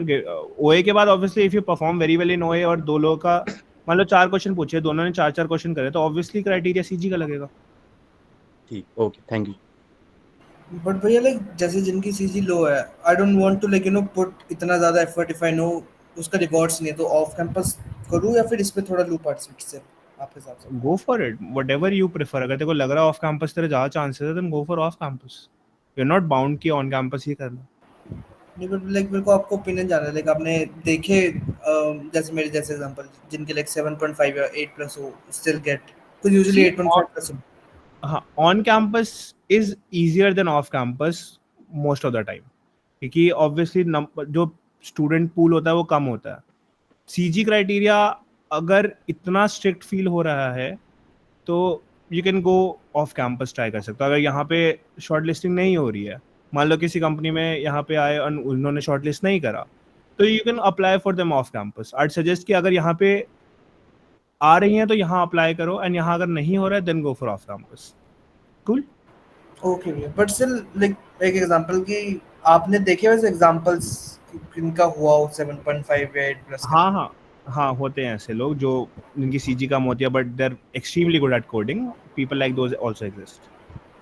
ओए के बाद obviously if you perform very well in ओए और 2 लोगों का मान लो 4 क्वेश्चन पूछे, दोनों ने 4-4 क्वेश्चन करे तो ऑब्वियसली क्राइटेरिया सीजी का लगेगा. ठीक, ओके, थैंक यू. बट भैया लाइक जैसे जिनकी सीजी लो है, I don't want to like put इतना ज्यादा एफर्ट इफ आई नो उसका रिवॉर्ड्स नहीं है, तो ऑफ कैंपस करूं या फिर इस पे थोड़ा लू पार्टिसिपेट से आपके हिसाब से? Go for it, whatever you prefer. अगर तेरे को लग रहा है ऑफ कैंपस तेरे ज्यादा चांसेस है then go for off campus. You are not bound कि ऑन कैंपस ही करना. नहीं बट लाइक मेरे को आपको ओपिनियन जानना है, लाइक आपने देखे जैसे मेरे जैसे एग्जांपल जिनके लाइक 7.5 या 8+ हो स्टिल गेट, कुछ यूजुअली 8.5+. हाँ, on campus is easier than off campus most of the time, क्योंकि ऑब्वियसली जो स्टूडेंट पूल होता है वो कम होता है. सीजी क्राइटेरिया अगर इतना स्ट्रिक्ट फील हो रहा है तो you can go off campus try कर सकते हो. अगर यहाँ पे शॉर्ट लिस्टिंग नहीं हो रही है, मान लो किसी कंपनी में यहाँ पे आए और उन्होंने शॉर्ट लिस्ट नहीं करा, तो you can apply for them off campus. I suggest कि अगर यहाँ पे आ रही हैं तो यहाँ अप्लाई करो, एंड यहाँ अगर नहीं हो रहा है then go for off campus. Cool. Okay भैया, बट स्टिल लाइक एक एग्जांपल कि आपने देखे वैसे एग्जांपल्स किनका हुआ हो 7.5 या 8+? हाँ होते हैं ऐसे लोग जो जिनकी सीजी कम होती है but they are extremely good at coding. People like those also exist.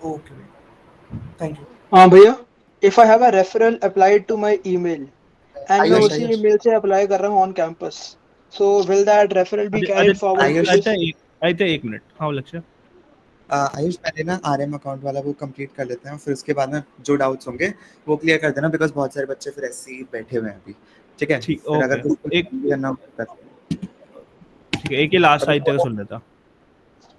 Okay thank you. हाँ भैया, if I have a referral applied to my email and मैं आयुष उसी आयुष ईमेल से अप्लाई कर रहा हूँ on campus, so will that referral be carried forward to this? Aditya एक मिनट, हाँ लक्ष्य। आयुष पहले ना आरएम अकाउंट वाला वो कंप्लीट कर लेते हैं, फिर उसके बाद में जो डाउट्स होंगे वो क्लियर कर देना, बिकॉज बहुत सारे बच्चे फिर ऐसे ही बैठे हुए हैं अभी, ठीक है? ठीक, फिर अगर ओके, कुछ एक करना हो कर ठीक है, एक ही लास्ट आदित्य का सुन लेता।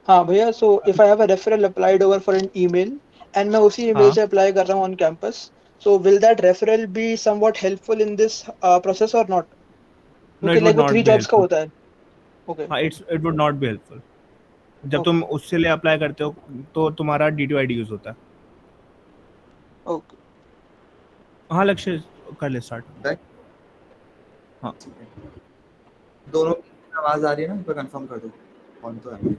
हाँ भैया, so if I have a referral applied over for an email and मैं उसी ईमेल हाँ से अप्लाई कर रहा हूँ on campus, so will that referral be somewhat helpful in this process और नॉट? नो, क्योंकि इट वुड लाइक वो नॉट 3 बी जॉब्स का हेल्पफुल। होता है। ओके हाँ, it would not be helpful. जब ओके तुम उससे लिए अप्लाई करते हो तो तुम्हारा D2ID यूज होता है। ओके। हाँ लक्ष्य, कर ले स्टार्ट। Right? हाँ ठीक है, दोनों की आवाज आ रही है ना, तो कंफर्म कर दो कौन तो है।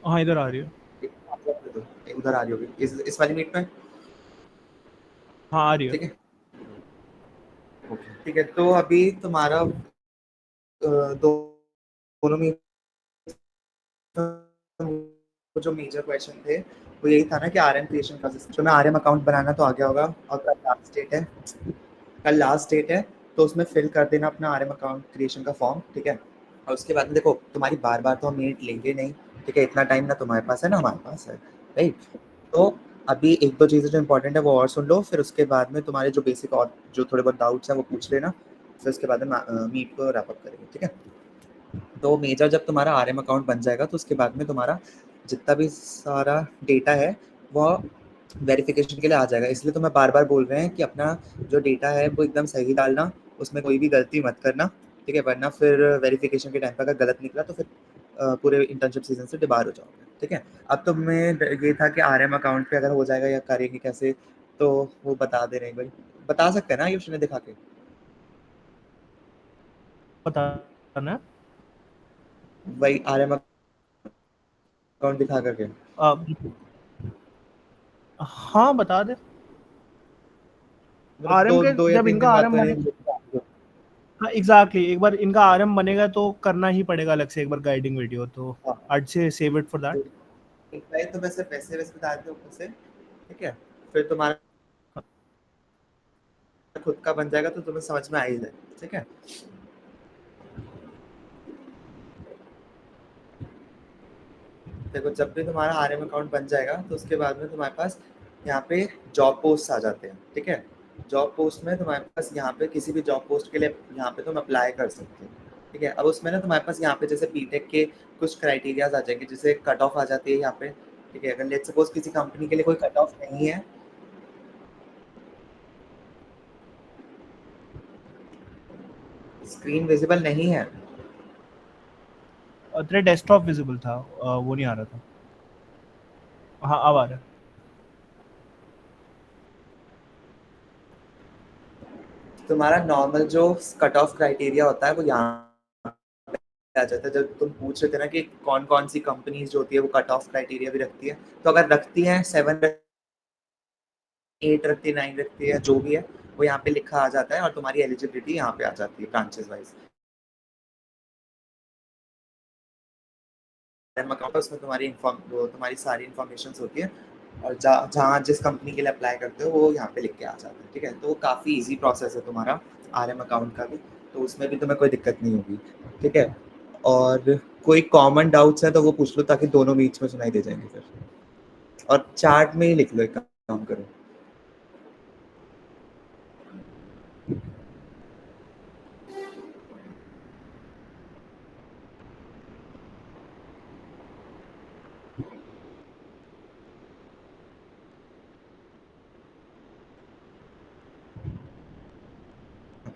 हाँ, इधर आ रही है। एक उधर आ रही होगी इस वाली मीट में, हाँ आ रही है। ठीक है? ओके ठीक है, तो अभी तुम्हारा दोनों में जो मेजर क्वेश्चन थे वो यही था ना कि आरएम क्रिएशन का सिस्टम, तो मैं आरएम अकाउंट बनाना तो आ गया होगा, और कल लास्ट डेट है, तो उसमें फिल कर देना अपना आरएम अकाउंट क्रिएशन का फॉर्म, ठीक है? और उसके बाद में देखो तुम्हारी बार बार तो हम मीट लेंगे नहीं, ठीक है? इतना टाइम ना तुम्हारे पास है ना हमारे पास है, राइट? तो अभी एक दो चीज़ें जो इंपॉर्टेंट है वो और सुन लो, फिर उसके बाद में तुम्हारे जो बेसिक और जो थोड़े बहुत डाउट्स हैं वो पूछ लेना, फिर उसके बाद में मीट को रैप अप करेंगे, ठीक है? तो मेजर जब तुम्हारा आरएम अकाउंट बन जाएगा तो उसके बाद में तुम्हारा जितना भी सारा डेटा है वह वेरिफिकेशन के लिए आ जाएगा, इसलिए तो मैं बार बार बोल रहे हैं कि अपना जो डेटा है वो एकदम सही डालना, उसमें कोई भी गलती मत करना, ठीक है? वरना फिर वेरिफिकेशन के टाइम पर अगर गलत निकला तो फिर पूरे इंटर्नशिप सीजन से डिबार हो जाओगे, ठीक है? अब तो मैं ये था कि आरएम अकाउंट पे अगर हो जाएगा या करेंगे कैसे, तो वो बता दे रहे हैं भाई, बता सकते हैं ना आयुष ने दिखा के? बताना वही आरएम अकाउंट दिखा करके हाँ बता दे। मतलब आरएम के दो या जब तीन इनका दिन बाद आरएम तो बने, हाँ एग्जैक्टली, एक बार इनका आरएम बनेगा तो करना ही पड़ेगा अलग से एक बार गाइडिंग वीडियो, तो आज से सेव इट फॉर दैट। पहले तो मैं सिर्फ पैसे वैसे बता देते ऊपर से, ठीक है? फिर तुम्हारा खुद का बन जाएगा तो तुम्हें समझ में आ ही जाए, ठीक है? देखो जब भी तुम्हारा आरएम अकाउंट बन जाएगा तो उसके बाद में तुम्हारे पास यहाँ पे जॉब पोस्ट आ जाते हैं, ठीक है? जॉब पोस्ट में तुम्हारे पास यहाँ पे किसी भी जॉब पोस्ट के लिए यहाँ पे तुम अप्लाई कर सकते हो, ठीक है? अब उसमें ना तुम्हारे पास यहाँ पे जैसे बीटेक के कुछ क्राइटेरियाज आ जाएंगे, जैसे कट ऑफ आ जाती है यहाँ पे, ठीक है? अगर लेट्स सपोज किसी कंपनी के लिए कोई कट ऑफ नहीं है, स्क्रीन विजिबल नहीं है, तेरा डेस्कटॉप विजिबल था, वो नहीं आ रहा था। हाँ अब आ रहा है। तुम्हारा नॉर्मल जो कट ऑफ क्राइटेरिया होता है वो यहाँ पे आ जाता है। जब तुम पूछ रहे थे ना कि कौन कौन सी कंपनीज जो होती है वो कट ऑफ क्राइटेरिया भी रखती है, तो अगर रखती है 7 8 रखती है 9 रखती है जो भी है वो यहाँ पे लिखा आ जाता है और तुम्हारी एलिजिबिलिटी यहाँ पे आ जाती है ब्रांचेस वाइज। अकाउंट उसमें तुम्हारी सारी इन्फॉर्मेशन होती है और जहाँ जिस कंपनी के लिए अप्लाई करते हो वो यहाँ पे लिख के आ जाता है, ठीक है? तो काफ़ी इजी प्रोसेस है तुम्हारा आरएम अकाउंट का भी, तो उसमें भी तुम्हें कोई दिक्कत नहीं होगी, ठीक है? और कोई कॉमन डाउट्स है तो वो पूछ लो ताकि दोनों बीच में सुनाई दे जाएंगे फिर, और चार्ट में ही लिख लो, एक काम करो।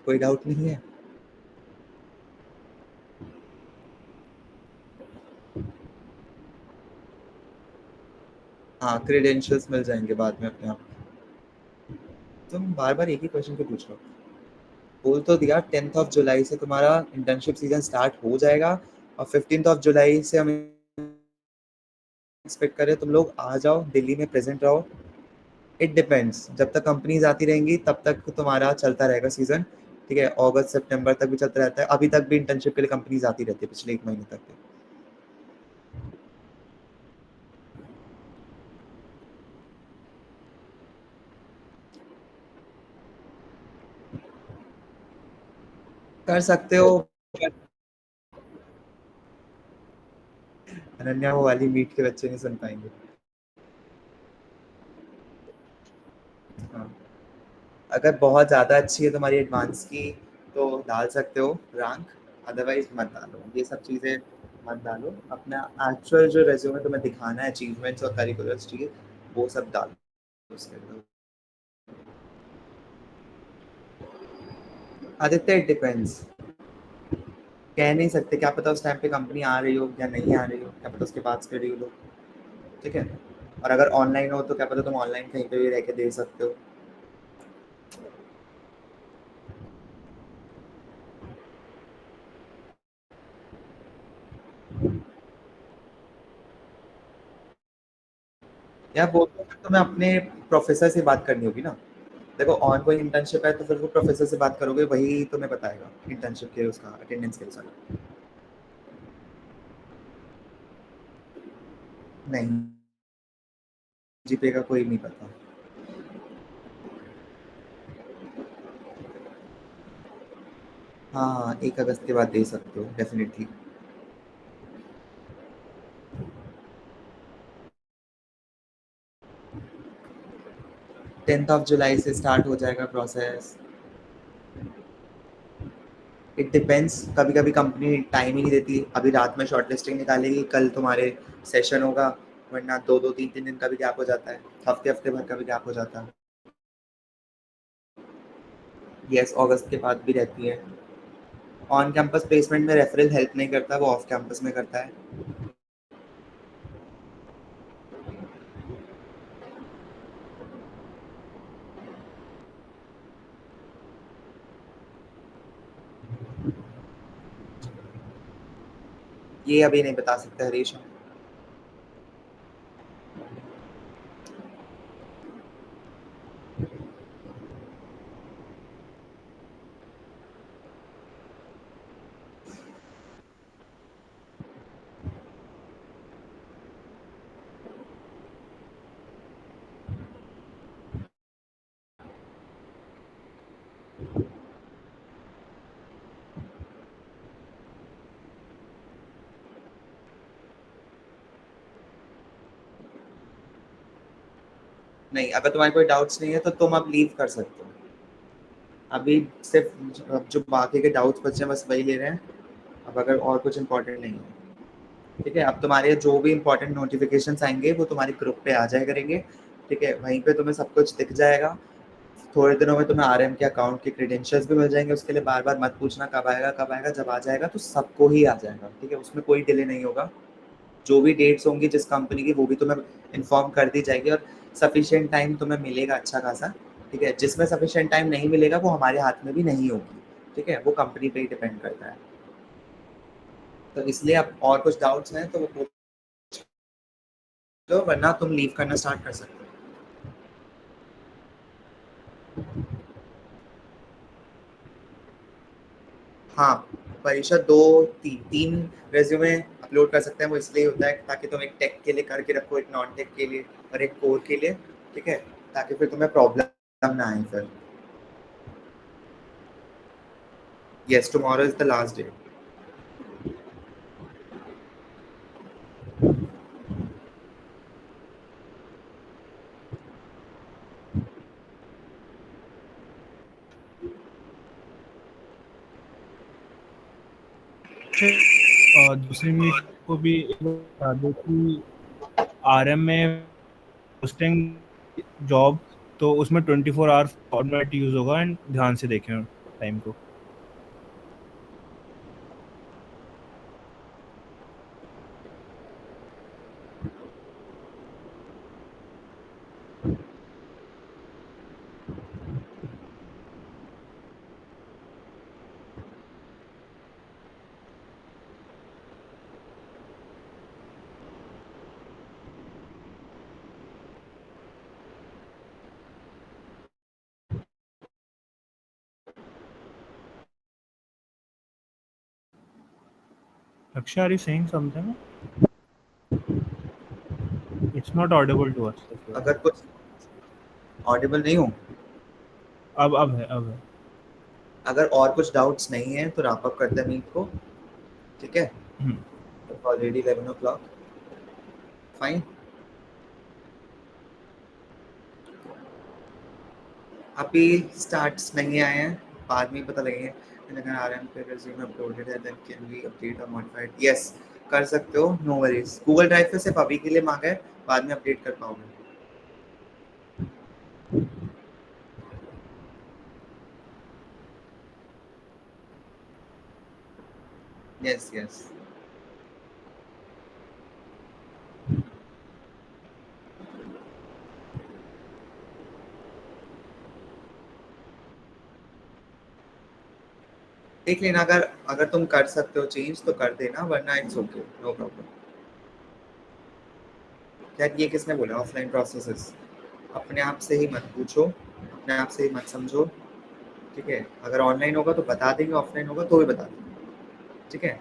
कोई डाउट नहीं है? हाँ क्रेडेंशियल्स मिल जाएंगे बाद में अपने आप। तुम बार बार एक ही क्वेश्चन क्यों पूछ रहे हो? बोल तो दिया 10th ऑफ जुलाई से तुम्हारा इंटर्नशिप सीजन स्टार्ट हो जाएगा और 15th ऑफ जुलाई से हम एक्सपेक्ट करें तुम लोग आ जाओ दिल्ली में प्रेजेंट रहो। इट डिपेंड्स, जब तक कंपनीज आती रहेंगी तब तक तुम्हारा चलता रहेगा सीजन, ठीक है? अगस्त सितंबर तक भी चलता रहता है, अभी तक भी इंटर्नशिप के लिए कंपनीज आती रहती है पिछले 1 महीने तक। कर सकते हो। अनन्या वो वाली मीट के बच्चे नहीं सुन पाएंगे। हाँ। अगर बहुत ज़्यादा अच्छी है तुम्हारी एडवांस की तो डाल सकते हो रैंक, अदरवाइज मत डालो। ये सब चीज़ें मत डालो। अपना एक्चुअल जो रेज्यूमे तुम्हें दिखाना है, अचीवमेंट्स और करिकुलर चीज़, वो सब डालो उसके अंदर। आदित्य इट डिपेंड्स, कह नहीं सकते, क्या पता उस टाइम पे कंपनी आ रही हो या नहीं आ रही हो, क्या पता उसके बाद शेड्यूल हो। ठीक है, और अगर ऑनलाइन हो तो क्या पता तुम ऑनलाइन कहीं पे भी रह के दे सकते हो। या वो तो फिर तुम्हें अपने प्रोफेसर से बात करनी होगी ना। देखो ऑन कोई इंटर्नशिप है तो फिर वो प्रोफेसर से बात करोगे, वही तुम्हें बताएगा इंटर्नशिप के उसका अटेंडेंस के हिसाब। नहीं, जीपे का कोई नहीं पता। हाँ, 1 अगस्त के बाद दे सकते हो डेफिनेटली। जुलाई 10 से स्टार्ट हो जाएगा प्रोसेस। इट डिपेंड्स, कभी-कभी कंपनी टाइम ही नहीं देती। अभी रात में शॉर्टलिस्टिंग निकालेगी, कल तुम्हारे सेशन होगा, वरना 2-2 3-3 दिन का भी गैप हो जाता है, हफ्ते भर का भी गैप हो जाता है। यस, अगस्त के बाद भी रहती है। ऑन कैंपस प्लेसमेंट में रेफरल हेल्प नहीं करता, वो ऑफ कैंपस में करता है। ये अभी नहीं बता सकते हरीश। नहीं, अगर तुम्हारे कोई डाउट्स नहीं है तो तुम अब लीव कर सकते हो। अभी सिर्फ जो बाकी के डाउट्स बचे हैं बस वही ले रहे हैं। अब अगर और कुछ इम्पोर्टेंट नहीं है, ठीक है, अब तुम्हारे जो भी इम्पोर्टेंट नोटिफिकेशंस आएंगे वो तुम्हारे ग्रुप पे आ जाया करेंगे। ठीक है, वहीं पे तुम्हें सब कुछ दिख जाएगा। थोड़े दिनों में तुम्हें आरएम के अकाउंट के क्रेडेंशियल्स भी मिल जाएंगे। उसके लिए बार बार मत पूछना कब आएगा कब आएगा, जब आ जाएगा तो सबको ही आ जाएगा। ठीक है, उसमें कोई डिले नहीं होगा। जो भी डेट्स होंगी जिस कंपनी की, वो भी तुम्हें इन्फॉर्म कर दी जाएगी और सफिशिएंट टाइम तुम्हें मिलेगा अच्छा खासा। ठीक है, जिसमें सफिशिएंट टाइम नहीं मिलेगा वो हमारे हाथ में भी नहीं होगी। ठीक है, वो कंपनी पे ही डिपेंड करता है। तो इसलिए अब और कुछ डाउट्स हैं तो वो पूछ लो, वरना तुम लीव करना स्टार्ट कर सकते हो। हाँ, परीक्षा 2-3 रेज्यूमे अपलोड कर सकते हैं। वो इसलिए होता है ताकि तुम एक टेक के लिए करके रखो, एक नॉन टेक के लिए और एक कोर के लिए। ठीक है, ताकि फिर तुम्हें प्रॉब्लम ना आए फिर। Yes, tomorrow is the last day. दूसरी मीट को भी बता दो कि आरएम में पोस्टिंग जॉब, तो उसमें 24 आवर्स फॉर्मेट यूज होगा एंड ध्यान से देखें टाइम को। Akshay, are you saying something? It's not audible to us. अगर कुछ ऑडिबल नहीं हो, अब है। अगर और कुछ डाउट्स नहीं है तो रैप अप करते हैं मीट को, ठीक है? Already 11 o'clock, fine. अभी स्टार्ट्स नहीं आए हैं, बाद में पता लगेंगे। अगर आरएम पे रिज्यूमे अपलोडेड है देन कैन वी अपडेट और मॉडिफाइड? यस, कर सकते हो, नो वरीज। गूगल ड्राइव पे सिर्फ अभी के लिए मांगा है, बाद में अपडेट कर पाओगे। Yes yes. देख लेना, अगर तुम कर सकते हो चेंज तो कर देना, वरना इट्स ओके, नो प्रॉब्लम। यार ये किसने बोला ऑफलाइन प्रोसेसेस? अपने आप से ही मत पूछो, अपने आप से ही मत समझो, ठीक है? अगर ऑनलाइन होगा तो बता देंगे, ऑफलाइन होगा तो भी बता देंगे, ठीक है?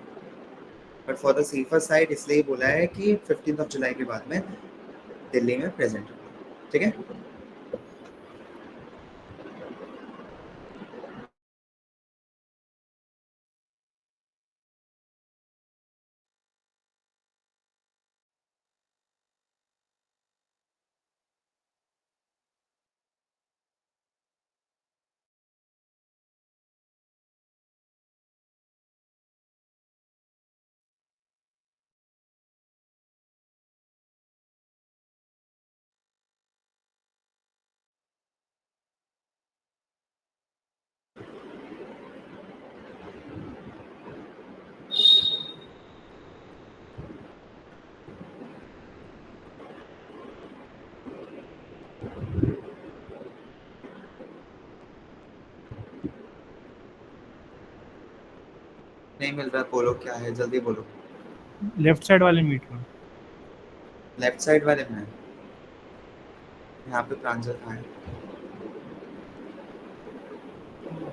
But for the safer side इसलिए बोला है कि 15 जुलाई के बाद में दिल्ली में प्रेजेंट होगा, ठीक है? नहीं मिल रहा, बोलो क्या है, जल्दी बोलो। लेफ्ट साइड वाले मीट में। लेफ्ट साइड वाले में यहाँ पे प्रांजल कहाँ है?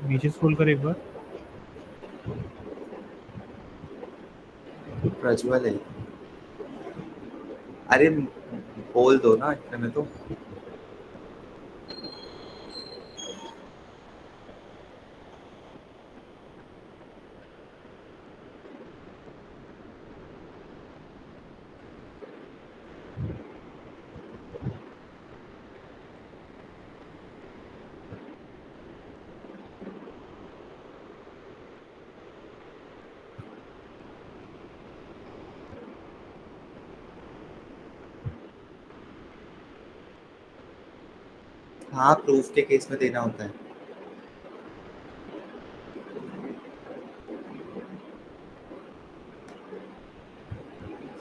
नीचे स्क्रॉल कर एक बार। प्रज्वल है। अरे बोल दो ना इतने में तो। हाँ, प्रूफ के केस में देना होता है।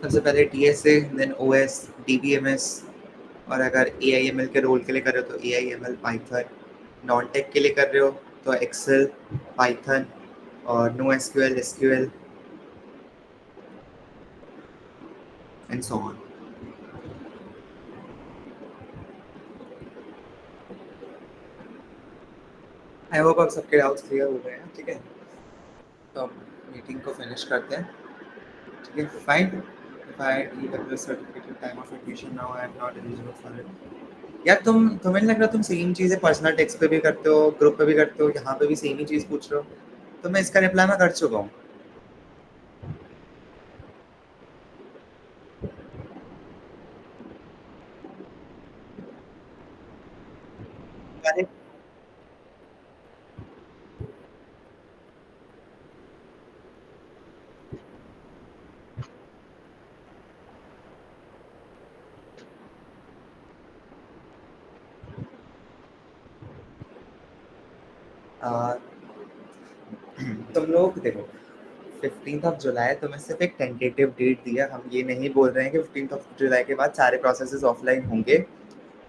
सबसे पहले टीएसए, देन ओएस, डीबीएमएस, और अगर एआईएमएल के रोल के लिए कर रहे हो तो एआईएमएल, पाइथन। नॉन टेक के लिए कर रहे हो तो एक्सेल, पाइथन और NoSQL, SQL and so on. I hope अब सबके डाउट्स क्लियर हो गए हैं, ठीक है? तो अब मीटिंग को फिनिश करते हैं, ठीक है? Fine. If I EWS certificate time of admission now, I am not eligible for it. यार तुम्हें नहीं लग रहा तुम सेम चीज़ें पर्सनल टेक्स्ट पे भी करते हो, ग्रुप पे भी करते हो, यहाँ पे भी सेम ही चीज़ पूछ रहे हो? तो मैं इसका रिप्लाई मैं कर चुका हूँ। अरे तुम लोग देखो, 15 जुलाई तुम्हें सिर्फ एक टेंटेटिव डेट दिया, हम ये नहीं बोल रहे हैं कि 15 जुलाई के बाद सारे प्रोसेसेस ऑफलाइन होंगे,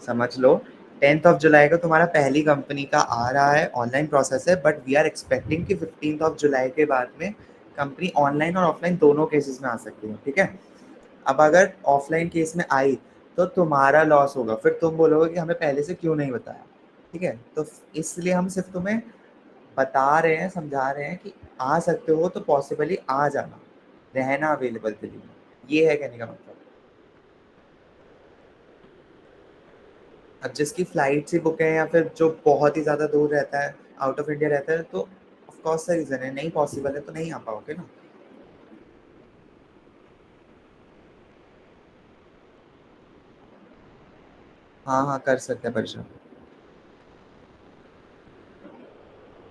समझ लो। 10 जुलाई को तुम्हारा पहली कंपनी का आ रहा है, ऑनलाइन प्रोसेस है, बट वी आर एक्सपेक्टिंग कि 15 जुलाई के बाद में कंपनी ऑनलाइन और ऑफलाइन दोनों केसेस में आ सकती है, ठीक है? अब अगर ऑफलाइन केस में आई तो तुम्हारा लॉस होगा, फिर तुम बोलोगे कि हमें पहले से क्यों नहीं बताया, ठीक है? तो इसलिए हम सिर्फ तुम्हें बता रहे हैं, समझा रहे हैं कि आ सकते हो तो पॉसिबली आ जाना, रहना अवेलेबल दिल्ली में, ये है कहने का मतलब। अब जिसकी फ्लाइट ही बुक है या फिर जो बहुत ही ज़्यादा दूर रहता है, आउट ऑफ इंडिया रहता है, तो कौन सा रीजन है? नहीं पॉसिबल है तो नहीं आ पाओगे ना। हाँ कर सकते हैं परीक्षा।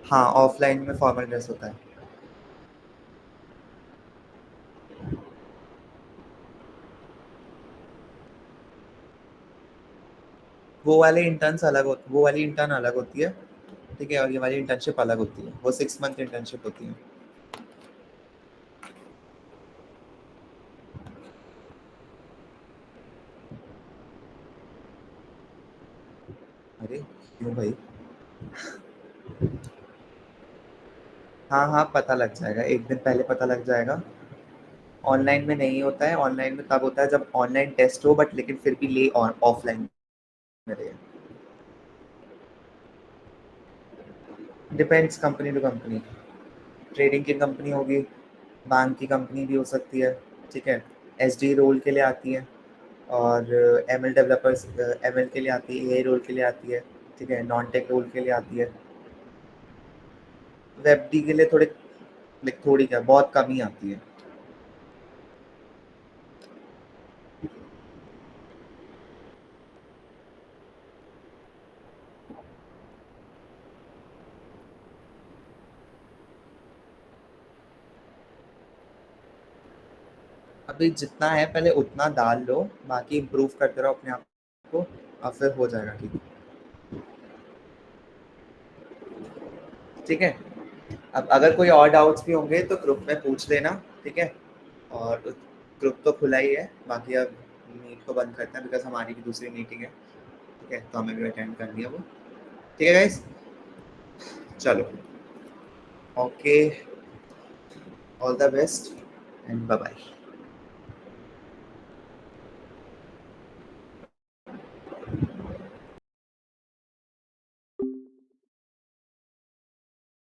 हाँ ऑफलाइन में फॉर्मल ड्रेस होता है। वो वाली इंटर्न अलग होती है, ठीक है, और ये वाली इंटर्नशिप अलग होती है। वो 6 मंथ इंटर्नशिप होती है। अरे क्यों भाई? हाँ पता लग जाएगा, एक दिन पहले पता लग जाएगा। ऑनलाइन में नहीं होता है, ऑनलाइन में तब होता है जब ऑनलाइन टेस्ट हो, बट लेकिन फिर भी ले ऑफलाइन में रहे। Depends company to company. Trading की कंपनी होगी, बैंक की कंपनी भी हो सकती है, ठीक है, एसडी रोल के लिए आती है, और एमएल डेवलपर्स एमएल के लिए आती है, ए रोल के लिए आती है, ठीक है, नॉन टेक रोल के लिए आती है। वेब डी के लिए थोड़ी क्या बहुत कम ही आती है। अभी जितना है पहले उतना डाल लो, बाकी इम्प्रूव करते रहो अपने आप को, और फिर हो जाएगा ठीक। ठीक है, अब अगर कोई और डाउट्स भी होंगे तो ग्रुप में पूछ लेना, ठीक है, और ग्रुप तो खुला ही है। बाकी अब मीट को बंद करते हैं बिकॉज हमारी भी दूसरी मीटिंग है, ठीक है, तो हमें भी अटेंड कर लिया वो। ठीक है गाइस, चलो okay, all the best and bye bye.